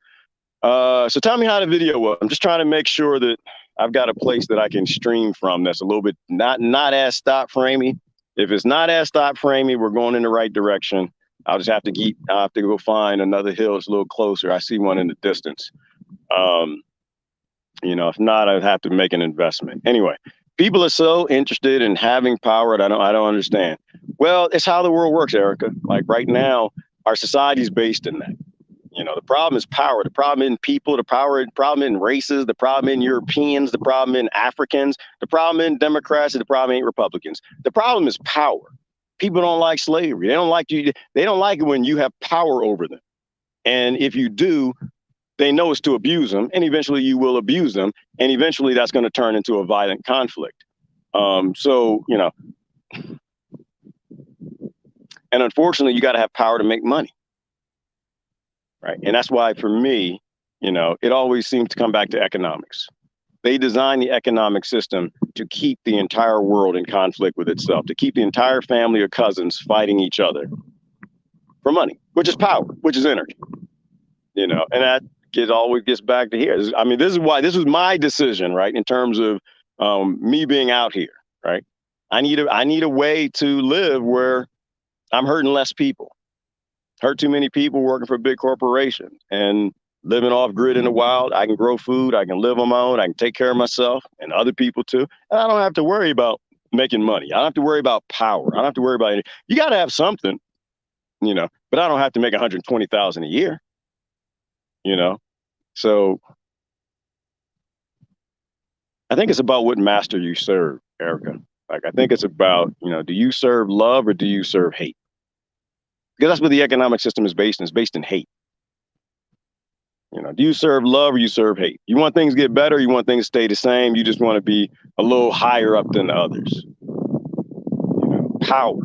So tell me how the video was. I'm just trying to make sure that I've got a place that I can stream from that's a little bit not as stop framey. If it's not as stop framey, we're going in the right direction. I'll just have to go find another hill that's a little closer. I see one in the distance. You know, if not, I'd have to make an investment. Anyway, people are so interested in having power that I don't understand. Well, it's how the world works, Erica. Like right now, our society is based in that. You know, the problem is power. The problem in people, the problem in races, the problem in Europeans, the problem in Africans, the problem in Democrats, and the problem ain't Republicans. The problem is power. People don't like slavery. They don't like you. They don't like it when you have power over them. And if you do, they know it's to abuse them, and eventually you will abuse them, and eventually that's going to turn into a violent conflict. So, you know, and unfortunately, you got to have power to make money. Right. And that's why, for me, you know, it always seems to come back to economics. They designed the economic system to keep the entire world in conflict with itself, to keep the entire family or cousins fighting each other for money, which is power, which is energy. And that always gets back to here. I mean, this was my decision, right? In terms of me being out here, right? I need a way to live where I'm hurting less people, hurt too many people working for big corporations, and living off grid in the wild. I can grow food. I can live on my own. I can take care of myself and other people too. And I don't have to worry about making money. I don't have to worry about power. I don't have to worry about anything. You got to have something, but I don't have to make 120,000 a year, you know? So I think it's about what master you serve, Erica. Like, I think it's about, do you serve love or do you serve hate? Because that's what the economic system is based in. It's based in hate. Do you serve love or you serve hate? You want things to get better? You want things to stay the same? You just want to be a little higher up than the others? Power.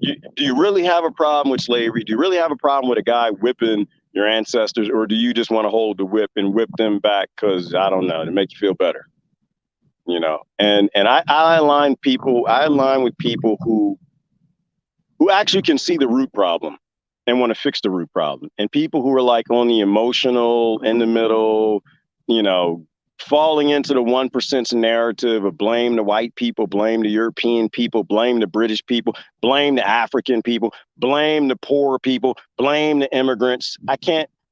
Do you really have a problem with slavery? Do you really have a problem with a guy whipping your ancestors, or do you just want to hold the whip and whip them back because, I don't know, to make you feel better? And I align with people who actually can see the root problem and want to fix the root problem. And people who are like on the emotional, in the middle, falling into the 1% narrative of blame the white people, blame the European people, blame the British people, blame the African people, blame the poor people, blame the immigrants.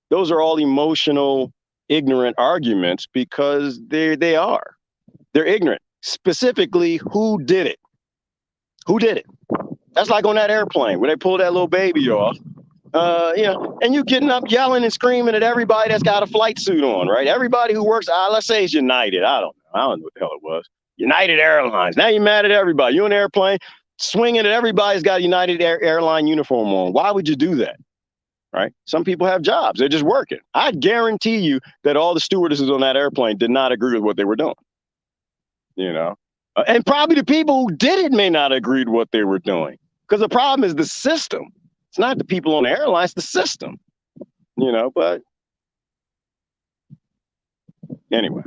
Those are all emotional, ignorant arguments because they're ignorant. Specifically, who did it? Who did it? That's like on that airplane where they pulled that little baby off. And you getting up yelling and screaming at everybody that's got a flight suit on, right? Everybody who works, let's say it's United. I don't know what the hell it was. United Airlines. Now you're mad at everybody. You're in an airplane swinging at everybody's got a United Airline uniform on. Why would you do that? Right? Some people have jobs. They're just working. I guarantee you that all the stewardesses on that airplane did not agree with what they were doing. And probably the people who did it may not agree with what they were doing. Because the problem is the system. It's not the people on the airline, it's the system. But anyway,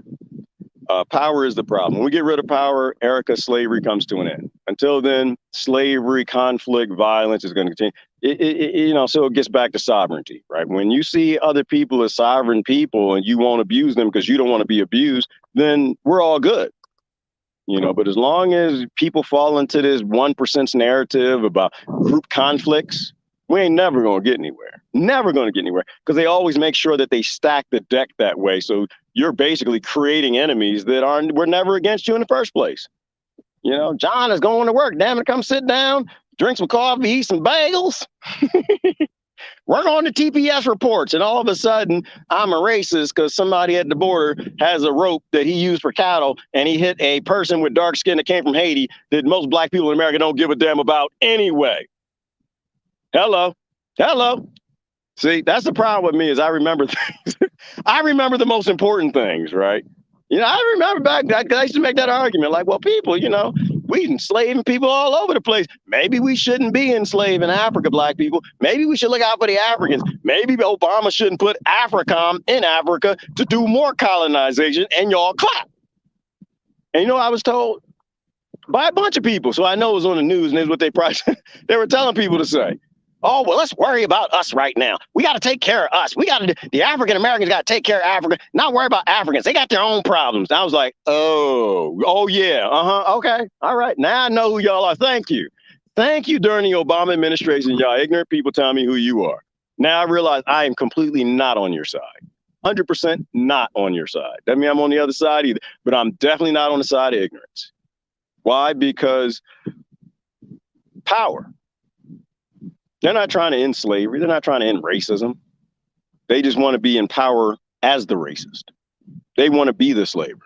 power is the problem. When we get rid of power, Erica, slavery comes to an end. Until then, slavery, conflict, violence is going to continue. So it gets back to sovereignty, right? When you see other people as sovereign people and you won't abuse them because you don't want to be abused, then we're all good. But as long as people fall into this 1% narrative about group conflicts, we ain't never going to get anywhere. Never going to get anywhere because they always make sure that they stack the deck that way. So you're basically creating enemies that were never against you in the first place. John is going to work. Damn it, come sit down, drink some coffee, eat some bagels. Work on the TPS reports, and all of a sudden, I'm a racist because somebody at the border has a rope that he used for cattle, and he hit a person with dark skin that came from Haiti that most black people in America don't give a damn about anyway. Hello. See, that's the problem with me is I remember things. I remember the most important things, right? I remember back, I used to make that argument like, well, people, we enslaving people all over the place. Maybe we shouldn't be enslaving Africa, black people. Maybe we should look out for the Africans. Maybe Obama shouldn't put AFRICOM in Africa to do more colonization, and y'all clap. And I was told by a bunch of people, so I know it was on the news, and it's what they were telling people to say. Oh, well, let's worry about us right now. We got to take care of us. The African Americans got to take care of Africa, not worry about Africans. They got their own problems. And I was like, oh, yeah. Okay. All right. Now I know who y'all are. Thank you. Thank you during the Obama administration. Y'all ignorant people tell me who you are. Now I realize I am completely not on your side. 100% not on your side. Doesn't mean I'm on the other side either, but I'm definitely not on the side of ignorance. Why? Because power. They're not trying to end slavery. They're not trying to end racism. They just want to be in power as the racist. They want to be the slaver.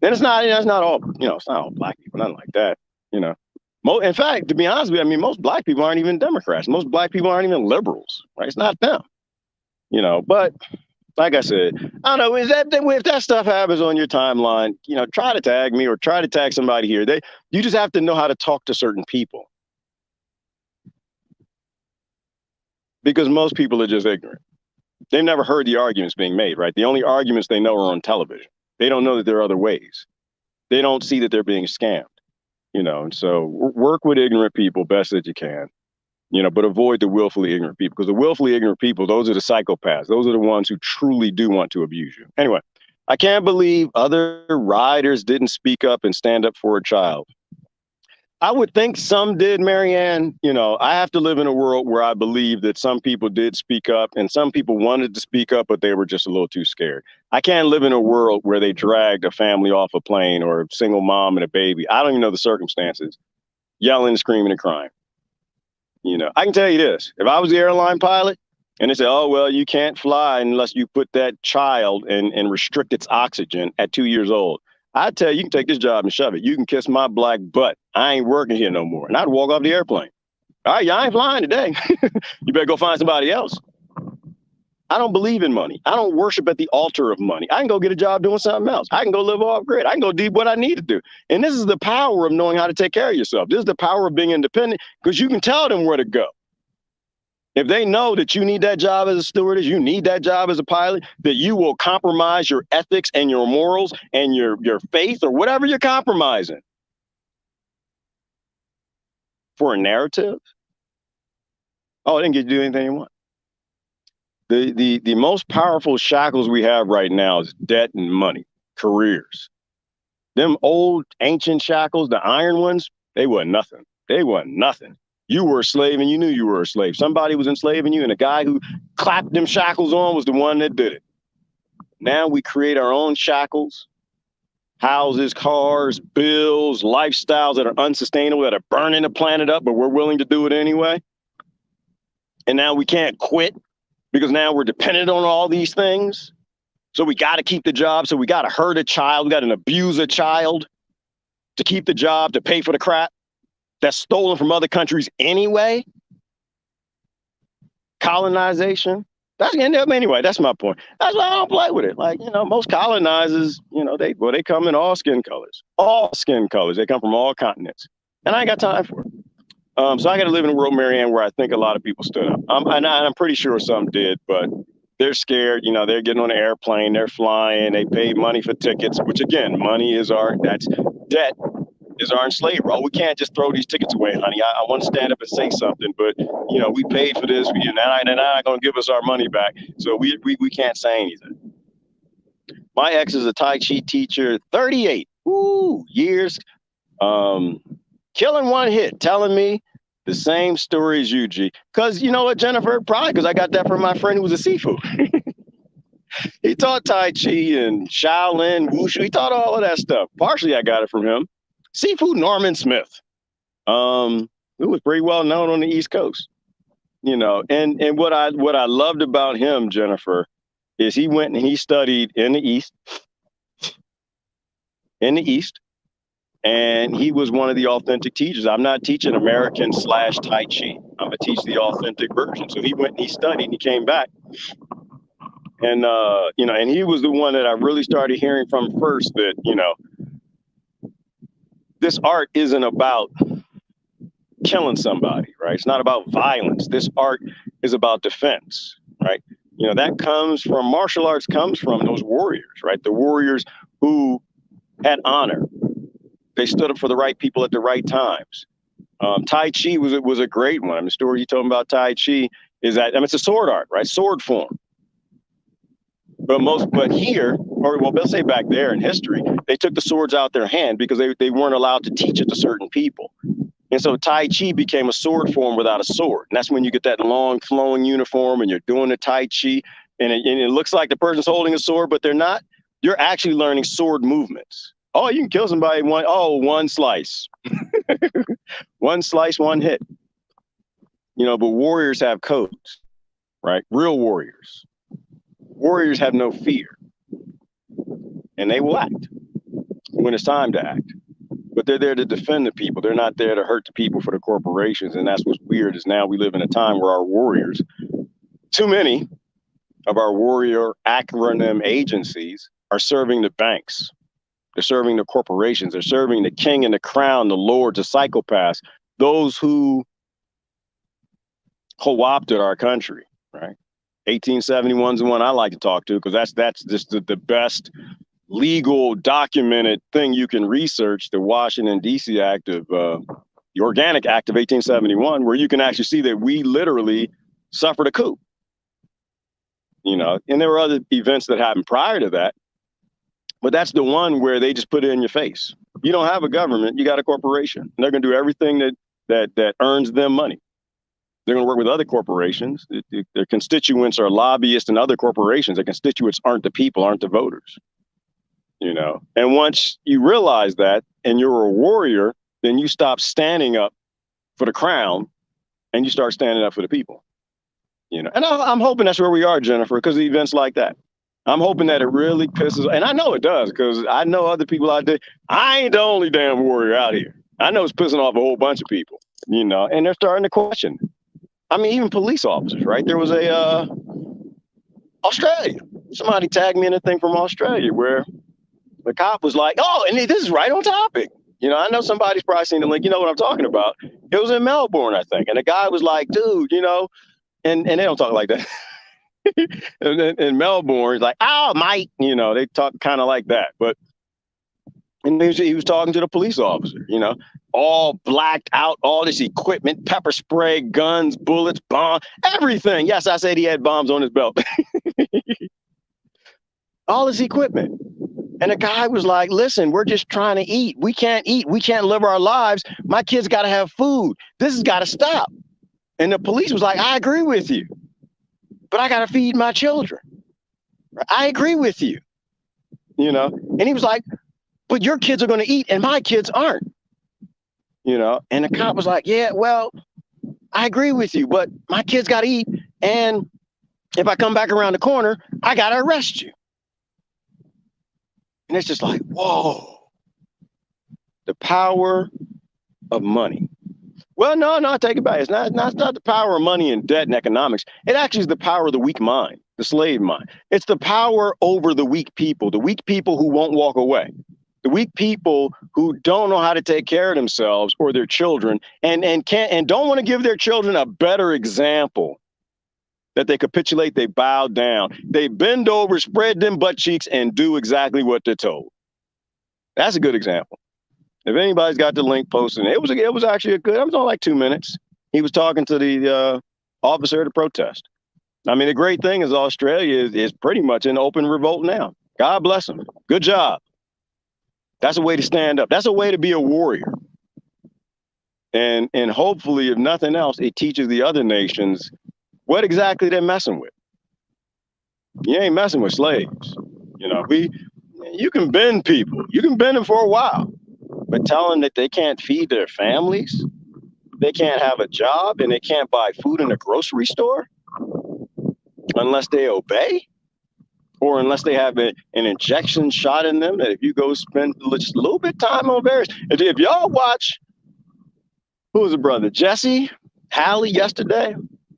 And it's not all, it's not all black people, nothing like that. In fact, to be honest with you, most black people aren't even Democrats. Most black people aren't even liberals, right? It's not them, but like I said, I don't know, if that stuff happens on your timeline, try to tag me or try to tag somebody here. You just have to know how to talk to certain people. Because most people are just ignorant. They've never heard the arguments being made, right? The only arguments they know are on television. They don't know that there are other ways. They don't see that they're being scammed, and so work with ignorant people best that you can. but avoid the willfully ignorant people, because the willfully ignorant people, those are the psychopaths. Those are the ones who truly do want to abuse you. Anyway, I can't believe other riders didn't speak up and stand up for a child. I would think some did, Marianne. I have to live in a world where I believe that some people did speak up and some people wanted to speak up, but they were just a little too scared. I can't live in a world where they dragged a family off a plane or a single mom and a baby. I don't even know the circumstances, yelling, screaming, and crying. I can tell you this. If I was the airline pilot and they said, oh, well, you can't fly unless you put that child and restrict its oxygen at 2 years old, I'd tell you can take this job and shove it. You can kiss my black butt. I ain't working here no more. And I'd walk off the airplane. All right, y'all ain't flying today. You better go find somebody else. I don't believe in money. I don't worship at the altar of money. I can go get a job doing something else. I can go live off grid. I can go do what I need to do. And this is the power of knowing how to take care of yourself. This is the power of being independent, because you can tell them where to go. If they know that you need that job as a stewardess, you need that job as a pilot, that you will compromise your ethics and your morals and your faith or whatever you're compromising for a narrative. Oh, I didn't get to do anything you want. The most powerful shackles we have right now is debt and money, careers. Them old ancient shackles, the iron ones, they were nothing. They were nothing. You were a slave and you knew you were a slave. Somebody was enslaving you, and the guy who clapped them shackles on was the one that did it. Now we create our own shackles, houses, cars, bills, lifestyles that are unsustainable, that are burning the planet up, but we're willing to do it anyway. And now we can't quit because now we're dependent on all these things. So we got to keep the job. So we got to hurt a child. We got to abuse a child to keep the job, to pay for the crap that's stolen from other countries anyway. Colonization. Anyway, that's my point. That's why I don't play with it. Like, most colonizers, they come in all skin colors. All skin colors. They come from all continents. And I ain't got time for it. So I got to live in a world, Marianne, where I think a lot of people stood up. And I'm pretty sure some did, but they're scared. They're getting on an airplane, they're flying, they pay money for tickets, which again, money is that's debt is our enslaver. Oh, we can't just throw these tickets away, honey. I want to stand up and say something, but we paid for this, and they're not going to give us our money back, so we can't say anything. My ex is a Tai Chi teacher, 38 years, killing one hit, telling me the same story as you, G. Because you know what, Jennifer? Probably because I got that from my friend who was a Sifu. He taught Tai Chi and Shaolin, Wushu. He taught all of that stuff. Partially, I got it from him. Sifu Norman Smith, who was pretty well known on the East Coast. And what I loved about him, Jennifer, is he went and he studied in the East. And he was one of the authentic teachers. I'm not teaching American / Tai Chi. I'm going to teach the authentic version. So he went and he studied and he came back. And, and he was the one that I really started hearing from first that, this art isn't about killing somebody, right? It's not about violence. This art is about defense, right? That comes from martial arts, comes from those warriors, right? The warriors who had honor. They stood up for the right people at the right times. Tai Chi was a great one. The story you told me about Tai Chi is that, it's a sword art, right? Sword form. But here, let's say back there in history, they took the swords out their hand because they weren't allowed to teach it to certain people. And so Tai Chi became a sword form without a sword. And that's when you get that long flowing uniform and you're doing the Tai Chi and it looks like the person's holding a sword, but they're not. You're actually learning sword movements. Oh, you can kill somebody one slice. One slice, one hit. But warriors have codes, right? Real warriors. Warriors have no fear. And they will act when it's time to act. But they're there to defend the people. They're not there to hurt the people for the corporations. And that's what's weird is now we live in a time where our warriors, too many of our warrior acronym agencies are serving the banks. They're serving the corporations. They're serving the king and the crown, the lords, the psychopaths, those who co-opted our country, right? 1871 is the one I like to talk to because that's just the best legal documented thing you can research. The Washington, D.C. Act of the Organic Act of 1871, where you can actually see that we literally suffered a coup. And there were other events that happened prior to that, but that's the one where they just put it in your face. You don't have a government, you got a corporation. And they're going to do everything that earns them money. They're going to work with other corporations. Their constituents are lobbyists and other corporations. Their constituents aren't the people, aren't the voters. And once you realize that and you're a warrior, then you stop standing up for the crown and you start standing up for the people. And I'm hoping that's where we are, Jennifer, because of events like that. I'm hoping that it really pisses, and I know it does, because I know other people out there. I ain't the only damn warrior out here. I know it's pissing off a whole bunch of people, and they're starting to question. I mean, even police officers, right? There was a Australia. Somebody tagged me in a thing from Australia where the cop was like, "Oh, and this is right on topic." I know somebody's probably seen the link. You know what I'm talking about? It was in Melbourne, I think, and the guy was like, "Dude, And they don't talk like that. in Melbourne, it's like, "Oh, mate," they talk kind of like that. But he was talking to the police officer, all blacked out, all this equipment, pepper spray, guns, bullets, bombs, everything. Yes, I said he had bombs on his belt. All this equipment. And the guy was like, "Listen, we're just trying to eat. We can't eat. We can't live our lives. My kids got to have food. This has got to stop." And the police was like, "I agree with you, but I got to feed my children. I agree with you." And he was like, "But your kids are going to eat and my kids aren't." And the cop was like, "Yeah, well, I agree with you, but my kids got to eat. And if I come back around the corner, I got to arrest you." And it's just like, whoa, the power of money. Well, no, take it back. It's not the power of money and debt and economics. It actually is the power of the weak mind, the slave mind. It's the power over the weak people who won't walk away, the weak people who don't know how to take care of themselves or their children and don't want to give their children a better example. That they capitulate, they bow down, they bend over, spread them butt cheeks, and do exactly what they're told. That's a good example. If anybody's got the link posted, it was actually it was only like 2 minutes. He was talking to the officer at the protest. I mean, the great thing is Australia is pretty much in open revolt now. God bless them. Good job. That's a way to stand up. That's a way to be a warrior. And hopefully, if nothing else, it teaches the other nations what exactly they're messing with. You ain't messing with slaves. You can bend people. You can bend them for a while. But tell them that they can't feed their families, they can't have a job, and they can't buy food in a grocery store unless they obey, or unless they have an injection shot in them that if you go spend just a little bit of time on various. If y'all watch, who was the brother? Jesse Hallie yesterday,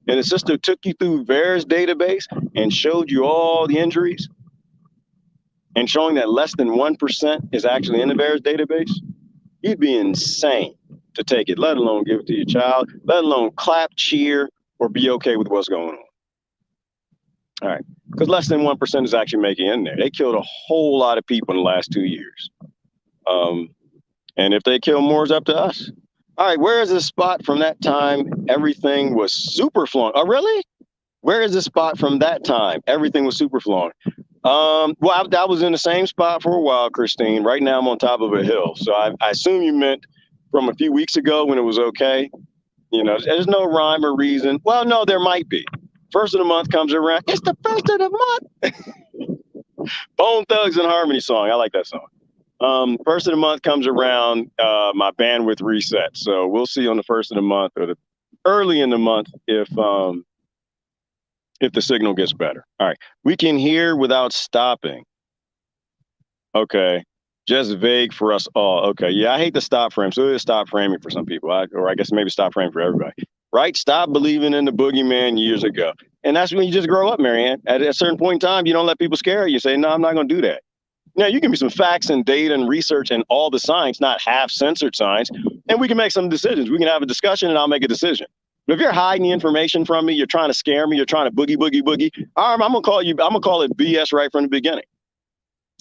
and his sister took you through VAERS database and showed you all the injuries and showing that less than 1% is actually in the VAERS database, you'd be insane to take it, let alone give it to your child, let alone clap, cheer, or be okay with what's going on. All right, because less than 1% is actually making it in there. They killed a whole lot of people in the last 2 years. And if they kill more, it's up to us. All right, where is the spot from that time? Everything was super flowing. Oh, really? Where is the spot from that time? Everything was super flowing. Well, I was in the same spot for a while, Christine. Right now I'm on top of a hill. So I assume you meant from a few weeks ago when it was okay. There's no rhyme or reason. Well, no, there might be. First of the month comes around. It's the first of the month. Bone Thugs and Harmony song. I like that song. First of the month comes around, my bandwidth resets. So we'll see on the first of the month or the early in the month if the signal gets better. All right. We can hear without stopping. Okay. Just vague for us all. Okay. Yeah, I hate the stop frame. So it is stop framing for some people, or I guess maybe stop frame for everybody. Right? Stop believing in the boogeyman years ago. And that's when you just grow up, Marianne. At a certain point in time, you don't let people scare you. You say, no, I'm not going to do that. Now, you give me some facts and data and research and all the science, not half-censored science, and we can make some decisions. We can have a discussion and I'll make a decision. But if you're hiding the information from me, you're trying to scare me, you're trying to boogie, I'm going to call it BS right from the beginning.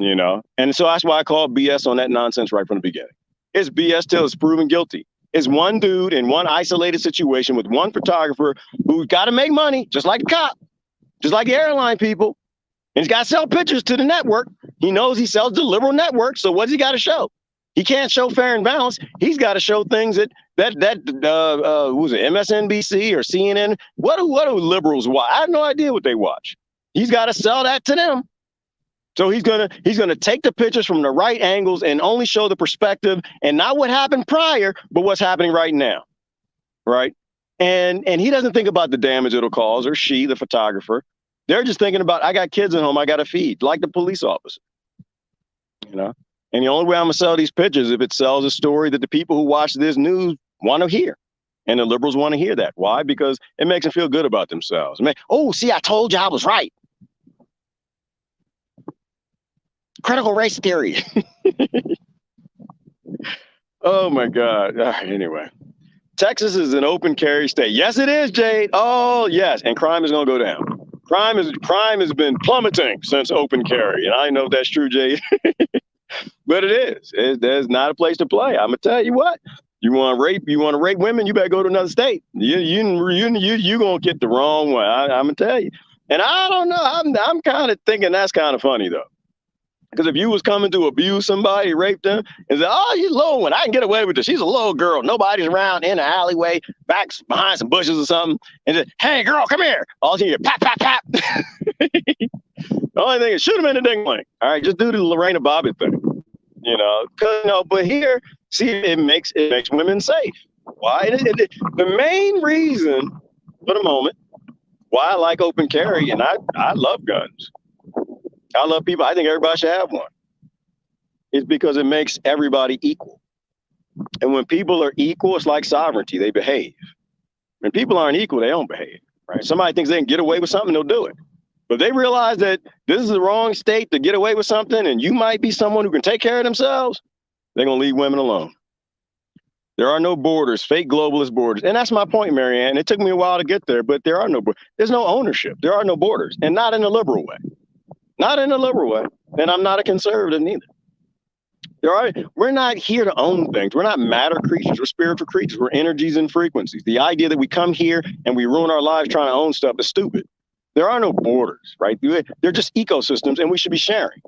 And so that's why I call BS on that nonsense right from the beginning. It's BS till it's proven guilty. is one dude in one isolated situation with one photographer who's got to make money, just like the cop, just like the airline people. And he's got to sell pictures to the network. He knows he sells to the liberal network. So what's he got to show? He can't show fair and balanced. He's got to show things that was it MSNBC or CNN? What do liberals watch? I have no idea what they watch. He's got to sell that to them. So he's gonna take the pictures from the right angles and only show the perspective and not what happened prior, but what's happening right now, right? And he doesn't think about the damage it'll cause, or she, the photographer. They're just thinking about, I got kids at home I got to feed, like the police officer, you know. And the only way I'm gonna sell these pictures if it sells a story that the people who watch this news want to hear, and the liberals want to hear that. Why? Because it makes them feel good about themselves. Oh, see, I told you I was right. Critical race theory. Oh my God. Anyway, Texas is an open carry state. Yes, it is, Jade. Oh, yes. And crime is going to go down. Crime has been plummeting since open carry. And I know that's true, Jade. But it is. There's not a place to play. I'm going to tell you what. You want to rape women, you better go to another state. You're going to get the wrong one. I'm going to tell you. And I don't know. I'm kind of thinking that's kind of funny, though. Because if you was coming to abuse somebody, rape them, and say, oh, she's a little one, I can get away with this. She's a little girl. Nobody's around in the alleyway, back behind some bushes or something. And just, hey, girl, come here. All you hear, pap, pap, pap. The only thing is shoot him in the ding-ling. All right, just do the Lorena Bobbitt thing. But here, see, it makes women safe. Why? The main reason, for the moment, why I like open carry, and I love guns. I love people. I think everybody should have one. It's because it makes everybody equal. And when people are equal, it's like sovereignty. They behave. When people aren't equal, they don't behave. Right? Somebody thinks they can get away with something, they'll do it. But they realize that this is the wrong state to get away with something, and you might be someone who can take care of themselves, they're going to leave women alone. There are no borders, fake globalist borders. And that's my point, Marianne. It took me a while to get there, but there are no borders. There's no ownership. There are no borders, and not in a liberal way. Not in a liberal way. And I'm not a conservative neither. We're not here to own things. We're not matter creatures. We're spiritual creatures. We're energies and frequencies. The idea that we come here and we ruin our lives trying to own stuff is stupid. There are no borders, right? They're just ecosystems, and we should be sharing.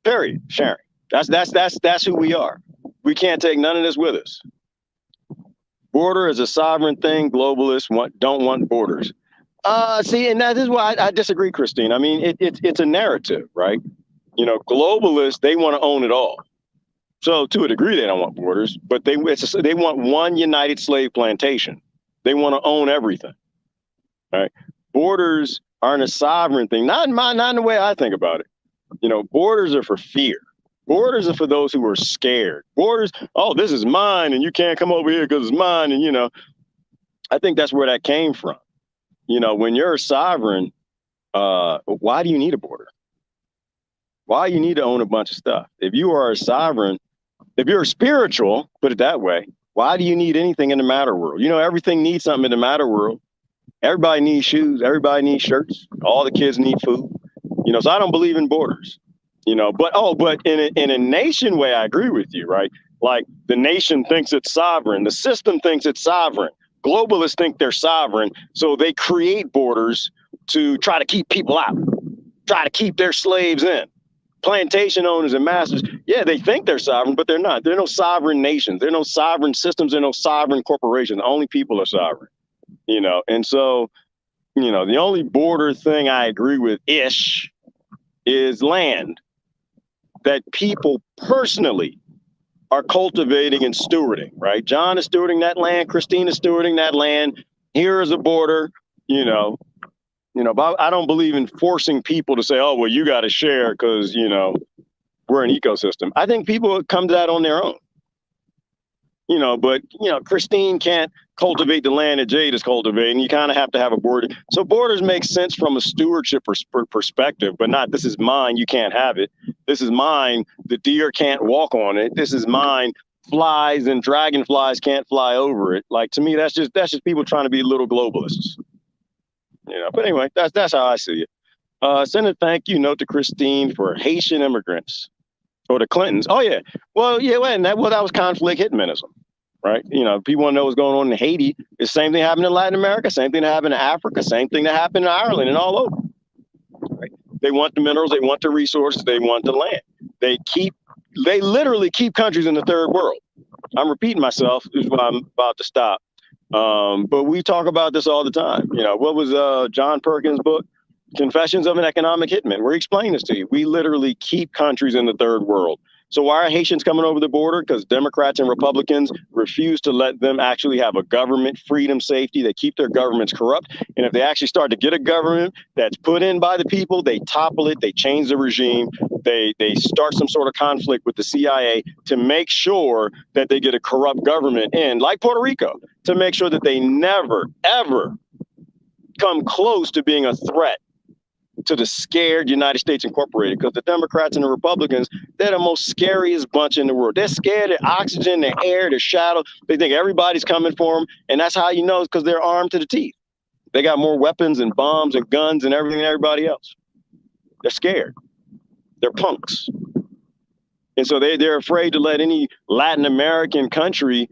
Period. Sharing. That's who we are. We can't take none of this with us. Border is a sovereign thing. Globalists don't want borders. See, and that is why I disagree, Christine. I mean, it's a narrative, right? Globalists, they want to own it all. So to a degree, they don't want borders, but they want one united slave plantation. They want to own everything, right? Borders aren't a sovereign thing. Not in the way I think about it. Borders are for fear. Borders are for those who are scared. Borders, oh, this is mine, and you can't come over here because it's mine. And, I think that's where that came from. When you're a sovereign, why do you need a border? Why you need to own a bunch of stuff? If you are a sovereign, if you're spiritual, put it that way, why do you need anything in the matter world? Everything needs something in the matter world. Everybody needs shoes. Everybody needs shirts. All the kids need food. So I don't believe in borders. But in a nation way, I agree with you, right? Like the nation thinks it's sovereign. The system thinks it's sovereign. Globalists think they're sovereign, so they create borders to try to keep people out, try to keep their slaves in. Plantation owners and masters, yeah, they think they're sovereign, but they're not. There are no sovereign nations. There are no sovereign systems. There are no sovereign corporations. Only people are sovereign, And so, the only border thing I agree with is land that people personally are cultivating and stewarding, right? John is stewarding that land. Christine is stewarding that land. Here is a border, but I don't believe in forcing people to say, oh, well, you got to share because, we're an ecosystem. I think people come to that on their own, but, Christine can't cultivate the land that Jade is cultivating. You kind of have to have a border. So borders make sense from a stewardship perspective, but not this is mine. You can't have it. This is mine. The deer can't walk on it. This is mine. Flies and dragonflies can't fly over it. Like, to me, that's just people trying to be little globalists. But anyway, that's how I see it. Send a thank you note to Christine for Haitian immigrants or the Clintons. Oh yeah. Well, yeah. That was conflict hitmanism. right? You know, people want to know what's going on in Haiti. The same thing happened in Latin America, same thing that happened in Africa, same thing that happened in Ireland and all over. Right? They want the minerals, they want the resources, they want the land. They literally keep countries in the third world. I'm repeating myself, is why I'm about to stop. But we talk about this all the time. You know, what was John Perkins' book, Confessions of an Economic Hitman, where he explained this to you. We literally keep countries in the third world. So why are Haitians coming over the border? Because Democrats and Republicans refuse to let them actually have a government, freedom, safety. They keep their governments corrupt. And if they actually start to get a government that's put in by the people, they topple it, they change the regime, they start some sort of conflict with the CIA to make sure that they get a corrupt government in, like Puerto Rico, to make sure that they never, ever come close to being a threat to the scared United States Incorporated, because the Democrats and the Republicans, they're the most scariest bunch in the world. They're scared of oxygen, the air, the shadow. They think everybody's coming for them. And that's how you know, it's because they're armed to the teeth. They got more weapons and bombs and guns and everything than everybody else. They're scared. They're punks. And so they're afraid to let any Latin American country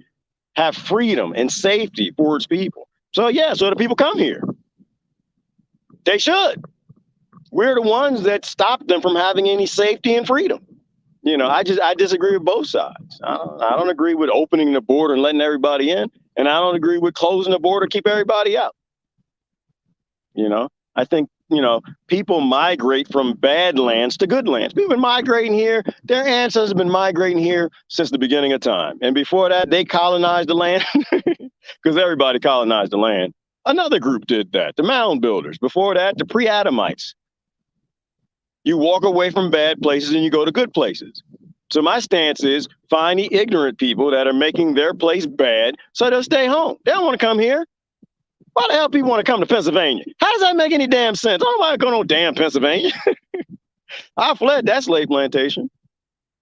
have freedom and safety for its people. So yeah, so the people come here. They should. We're the ones that stop them from having any safety and freedom. You know, I disagree with both sides. I don't agree with opening the border and letting everybody in, and I don't agree with closing the border, keep everybody out. You know, I think, you know, people migrate from bad lands to good lands. People have been migrating here. Their ancestors have been migrating here since the beginning of time. And before that, they colonized the land because everybody colonized the land. Another group did that, the mound builders. Before that, the pre-Adamites. You walk away from bad places and you go to good places. So my stance is find the ignorant people that are making their place bad so they'll stay home. They don't want to come here. Why the hell people want to come to Pennsylvania? How does that make any damn sense? I don't want to go no damn Pennsylvania. I fled that slave plantation.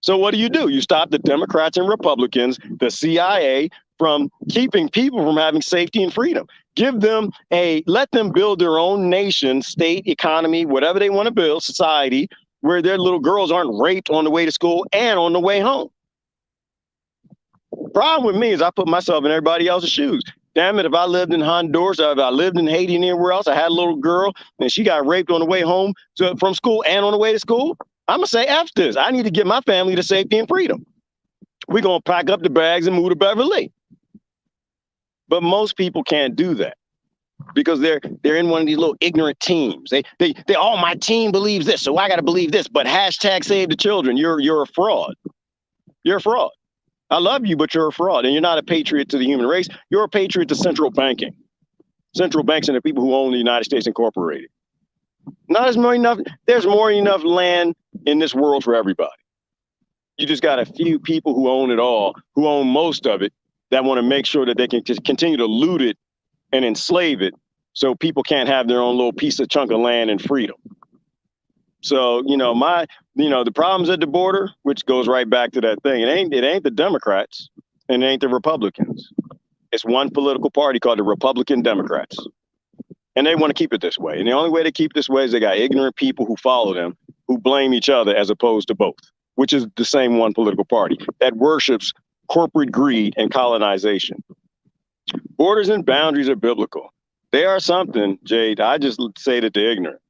So what do? You stop the Democrats and Republicans, the CIA, from keeping people from having safety and freedom. Let them build their own nation, state, economy, whatever they want to build, society, where their little girls aren't raped on the way to school and on the way home. Problem with me is I put myself in everybody else's shoes. Damn it, if I lived in Honduras, or if I lived in Haiti and anywhere else, I had a little girl and she got raped on the way home from school and on the way to school, I'm going to say, F this. I need to get my family to safety and freedom. We're going to pack up the bags and move to Beverly. But most people can't do that because they're in one of these little ignorant teams. Oh, my team believes this, so I got to believe this. But hashtag save the children. You're a fraud. You're a fraud. I love you, but you're a fraud. And you're not a patriot to the human race. You're a patriot to central banking. Central banks and the people who own the United States Incorporated. There's more than enough land in this world for everybody. You just got a few people who own it all, who own most of it, that want to make sure that they can just continue to loot it and enslave it so people can't have their own little piece of chunk of land and freedom. So, the problems at the border, which goes right back to that thing. It ain't the Democrats and it ain't the Republicans. It's one political party called the Republican Democrats. And they want to keep it this way. And the only way to keep it this way is they got ignorant people who follow them, who blame each other as opposed to both, which is the same one political party that worships corporate greed and colonization. Borders and boundaries are biblical. They are something, Jade. I just say that they're ignorant.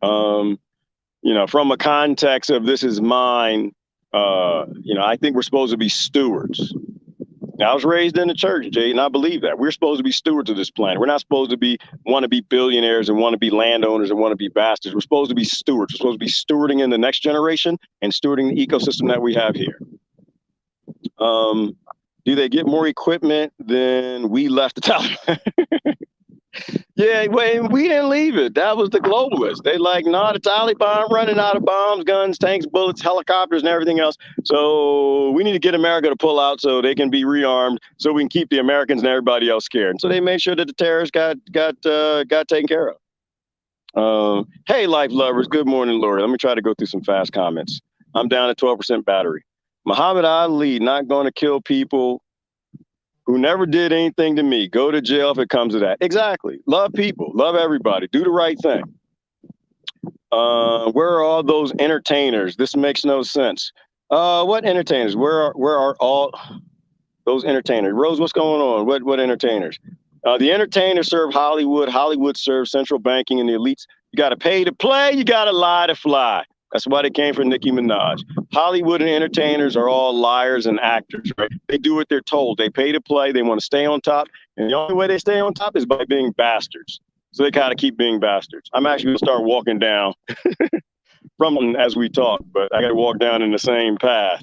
From a context of this is mine, I think we're supposed to be stewards. Now, I was raised in the church, Jade, and I believe that. We're supposed to be stewards of this planet. We're not supposed to want to be billionaires and want to be landowners and want to be bastards. We're supposed to be stewards. We're supposed to be stewarding in the next generation and stewarding the ecosystem that we have here. Do they get more equipment than we left the Taliban? Yeah, well, we didn't leave it. That was the globalists. They the Taliban running out of bombs, guns, tanks, bullets, helicopters, and everything else. So we need to get America to pull out so they can be rearmed, so we can keep the Americans and everybody else scared. And so they made sure that the terrorists got taken care of. Hey, life lovers. Good morning, Lori. Let me try to go through some fast comments. I'm down to 12% battery. Muhammad Ali not going to kill people who never did anything to me. Go to jail if it comes to that. Exactly. Love people. Love everybody. Do the right thing. Where are all those entertainers? This makes no sense. What entertainers? Where are all Those entertainers. Rose, what's going on? What entertainers? The entertainers serve Hollywood. Hollywood serves central banking and the elites. You got to pay to play. You got to lie to fly. That's why they came from Nicki Minaj. Hollywood and entertainers are all liars and actors, right? They do what they're told. They pay to play. They want to stay on top. And the only way they stay on top is by being bastards. So they kind of keep being bastards. I'm actually going to start walking down from them as we talk, but I got to walk down in the same path.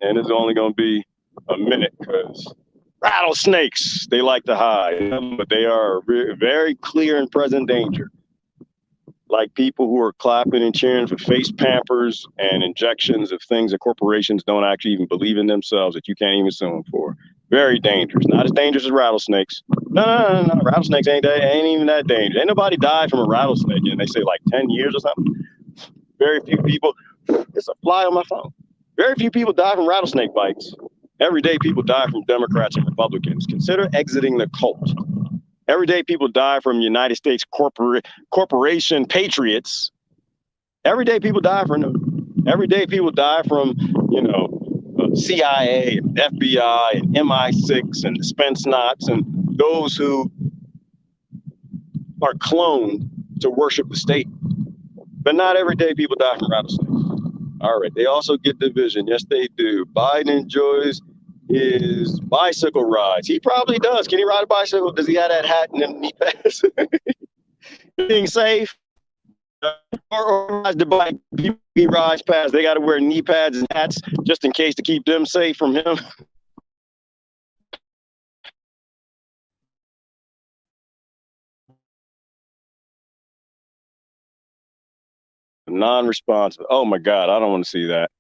And it's only going to be a minute because rattlesnakes, they like to hide, but they are very clear and present danger. Like people who are clapping and cheering for face pampers and injections of things that corporations don't actually even believe in themselves that you can't even sue them for. Very dangerous. Not as dangerous as rattlesnakes. No. Rattlesnakes ain't even that dangerous. Ain't nobody died from a rattlesnake in, they say, like 10 years or something. Very few people. It's a fly on my phone. Very few people die from rattlesnake bites. Every day people die from Democrats and Republicans. Consider exiting the cult. Every day people die from United States corporation patriots. Every day people die from them. Every day people die from, CIA and FBI and MI6 and the Spence Knots and those who are cloned to worship the state. But not every day people die from rattlesnakes. All right. They also get division. Yes, they do. Biden enjoys his bicycle rides. He probably does. Can he ride a bicycle? Does he have that hat and them knee pads? Being safe. Or rides the bike. He rides past. They got to wear knee pads and hats just in case to keep them safe from him. Non-responsive. Oh my God, I don't want to see that.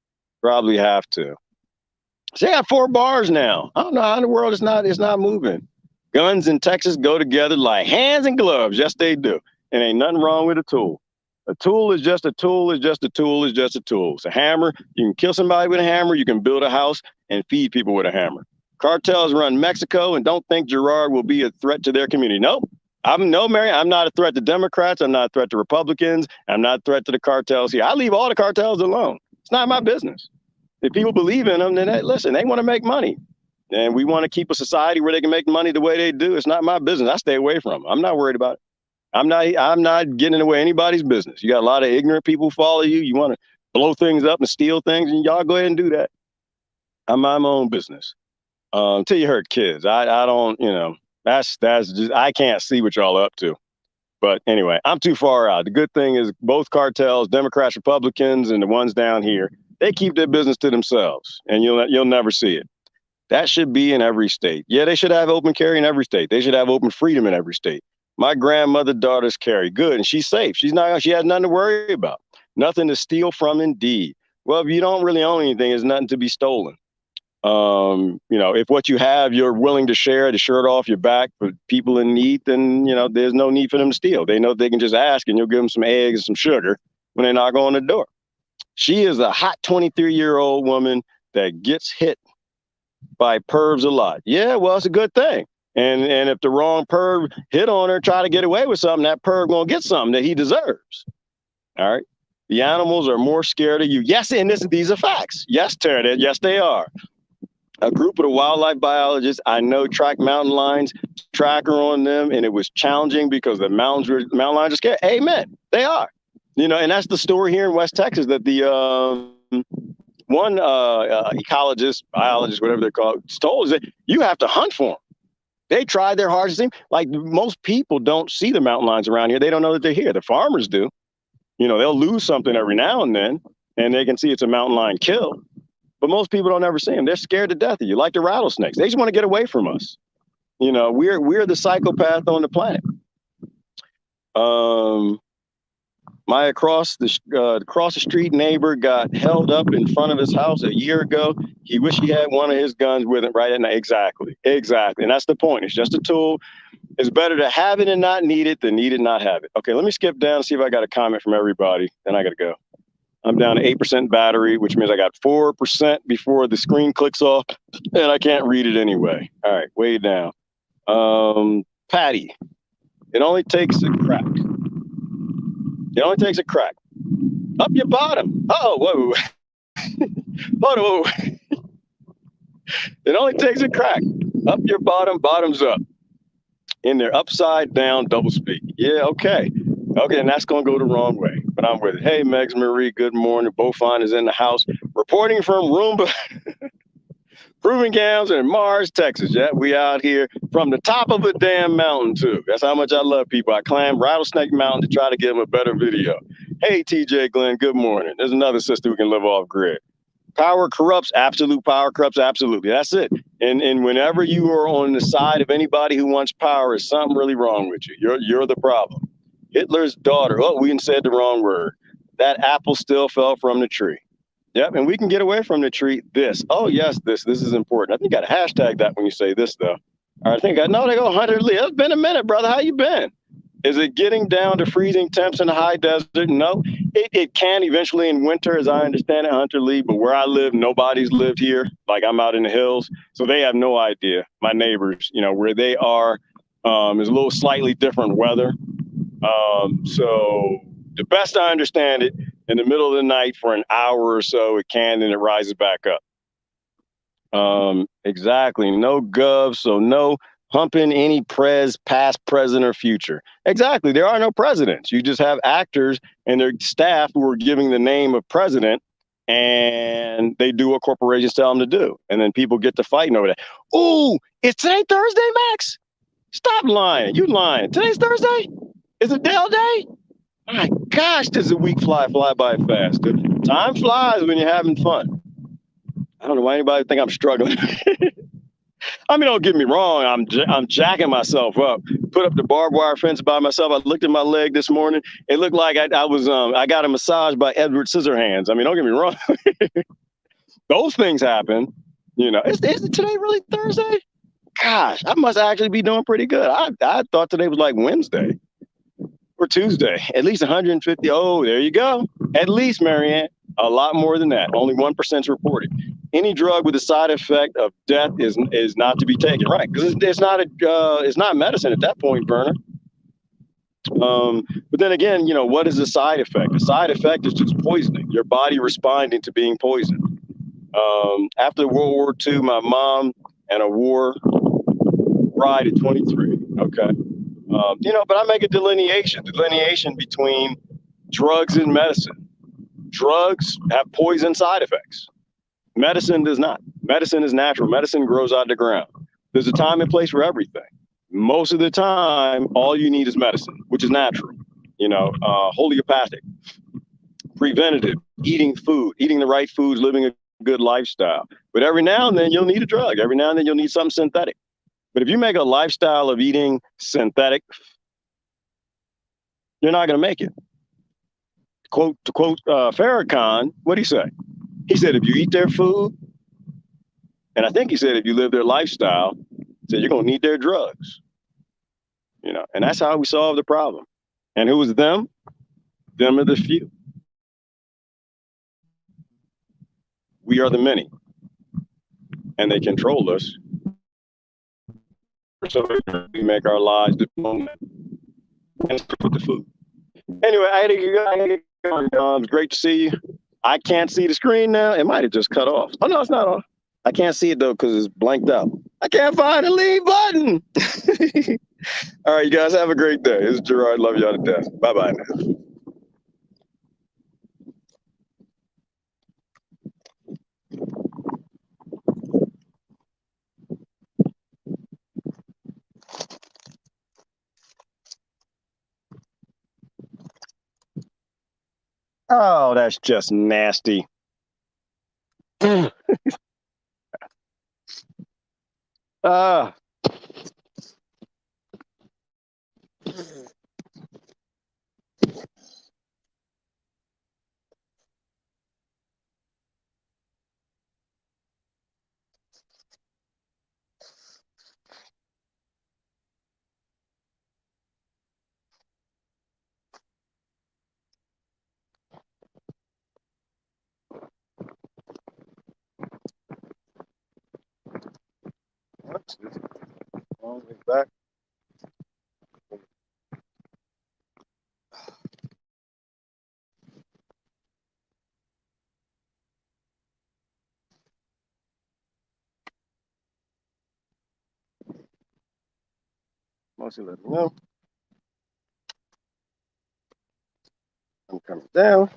Probably have to. So they got 4 bars now. I don't know how in the world it's not moving. Guns in Texas go together like hands and gloves. Yes, they do. And ain't nothing wrong with a tool. A tool is just a tool, is just a tool, is just a tool. It's a hammer. You can kill somebody with a hammer. You can build a house and feed people with a hammer. Cartels run Mexico and don't think Gerard will be a threat to their community. Nope. Mary, I'm not a threat to Democrats. I'm not a threat to Republicans. I'm not a threat to the cartels here. I leave all the cartels alone. It's not my business. If people believe in them, then they want to make money. And we want to keep a society where they can make money the way they do. It's not my business. I stay away from them. I'm not worried about it. I'm not getting in the way of anybody's business. You got a lot of ignorant people follow you. You want to blow things up and steal things, and y'all go ahead and do that. I'm my own business. Until you hurt kids. I don't, that's just, I can't see what y'all are up to. But anyway, I'm too far out. The good thing is both cartels, Democrats, Republicans, and the ones down here, they keep their business to themselves, and you'll never see it. That should be in every state. Yeah, they should have open carry in every state. They should have open freedom in every state. My grandmother's daughters carry good, and she's safe. She has nothing to worry about. Nothing to steal from, indeed. Well, if you don't really own anything, there's nothing to be stolen. If what you have, you're willing to share, the shirt off your back for people in need, then, there's no need for them to steal. They know they can just ask and you'll give them some eggs and some sugar when they knock on the door. She is a hot 23-year-old woman that gets hit by pervs a lot. Yeah, well, it's a good thing. And if the wrong perv hit on her, try to get away with something, that perv gonna get something that he deserves. All right. The animals are more scared of you. Yes, and these are facts. Yes, Tara, yes, they are. A group of the wildlife biologists I know track mountain lions, tracker on them, and it was challenging because the mountain lions are scared. Amen. They are. And that's the story here in West Texas that the one ecologist, biologist, whatever they're called, told us that you have to hunt for them. They tried their hardest to see. Like most people don't see the mountain lions around here. They don't know that they're here. The farmers do. They'll lose something every now and then, and they can see it's a mountain lion kill. But most people don't ever see them. They're scared to death of you, like the rattlesnakes. They just want to get away from us. We're the psychopath on the planet. My across the street neighbor got held up in front of his house a year ago. He wished he had one of his guns with him right now. Exactly. And that's the point. It's just a tool. It's better to have it and not need it than need it and not have it. Okay, let me skip down and see if I got a comment from everybody. Then I got to go. I'm down to 8% battery, which means I got 4% before the screen clicks off, and I can't read it anyway. All right, way down. Patty, it only takes a crack. It only takes a crack. Up your bottom. Oh, whoa. Hold on. It only takes a crack. Up your bottom, bottoms up. In there, upside down, double speak. Yeah, okay. Okay, and that's going to go the wrong way, but I'm with it. Hey, Megs Marie, good morning. Bofine is in the house, reporting from Roomba Proving Grounds in Mars, Texas. Yeah, we out here from the top of a damn mountain, too. That's how much I love people. I climbed Rattlesnake Mountain to try to give them a better video. Hey, TJ Glenn, good morning. There's another sister who can live off grid. Power corrupts, absolute power corrupts, absolutely. That's it. And whenever you are on the side of anybody who wants power, is something really wrong with you. You're the problem. Hitler's daughter. Oh, we said the wrong word. That apple still fell from the tree. Yep, and we can get away from the tree. This. Oh yes, this is important. I think I got to hashtag that when you say this though. I think I know they go Hunter Lee. It's been a minute, brother. How you been? Is it getting down to freezing temps in the high desert? No. It can eventually in winter, as I understand it, Hunter Lee. But where I live, nobody's lived here. Like I'm out in the hills, so they have no idea. My neighbors, where they are, is a little slightly different weather. So the best I understand it, in the middle of the night for an hour or so, it can, and it rises back up. Exactly. No gov, so no humping any past, present, or future. Exactly. There are no presidents. You just have actors and their staff who are giving the name of president, and they do what corporations tell them to do. And then people get to fighting over that. Ooh, is today Thursday, Max? Stop lying. You lying. Today's Thursday? Is it Dale Day? My gosh, does the week fly by fast. Time flies when you're having fun. I don't know why anybody think I'm struggling. I mean, don't get me wrong. I'm jacking myself up. Put up the barbed wire fence by myself. I looked at my leg this morning. It looked like I got a massage by Edward Scissorhands. I mean, don't get me wrong. Those things happen. Is today really Thursday? Gosh, I must actually be doing pretty good. I thought today was like Wednesday or Tuesday. At least 150. Oh, there you go. At least, Marianne. A lot more than that. Only 1% is reported. Any drug with a side effect of death is not to be taken, right? Because it's not medicine at that point, Verner. But then again, what is a side effect? A side effect is just poisoning. Your body responding to being poisoned. After World War II, my mom and a war bride at 23. Okay. But I make a delineation between drugs and medicine. Drugs have poison side effects. Medicine does not. Medicine is natural. Medicine grows out of the ground. There's a time and place for everything. Most of the time, all you need is medicine, which is natural. Homeopathic, preventative, eating the right foods, living a good lifestyle. But every now and then, you'll need a drug. Every now and then, you'll need something synthetic. But if you make a lifestyle of eating synthetic, you're not going to make it. To quote Farrakhan, what did he say? He said, if you eat their food, and I think he said, if you live their lifestyle, he said, you're going to need their drugs. And that's how we solve the problem. And who is them? Them are the few. We are the many. And they control us. So we make our lives dependent with the food. Anyway, I had to go. It was great to see you. I can't see the screen now. It might have just cut off. Oh, no, it's not off. I can't see it, though, because it's blanked out. I can't find the leave button. All right, you guys have a great day. This is Gerard. Love y'all to death. Bye-bye now. Oh, that's just nasty. Ah. Back. policy, let me know. I'm coming down.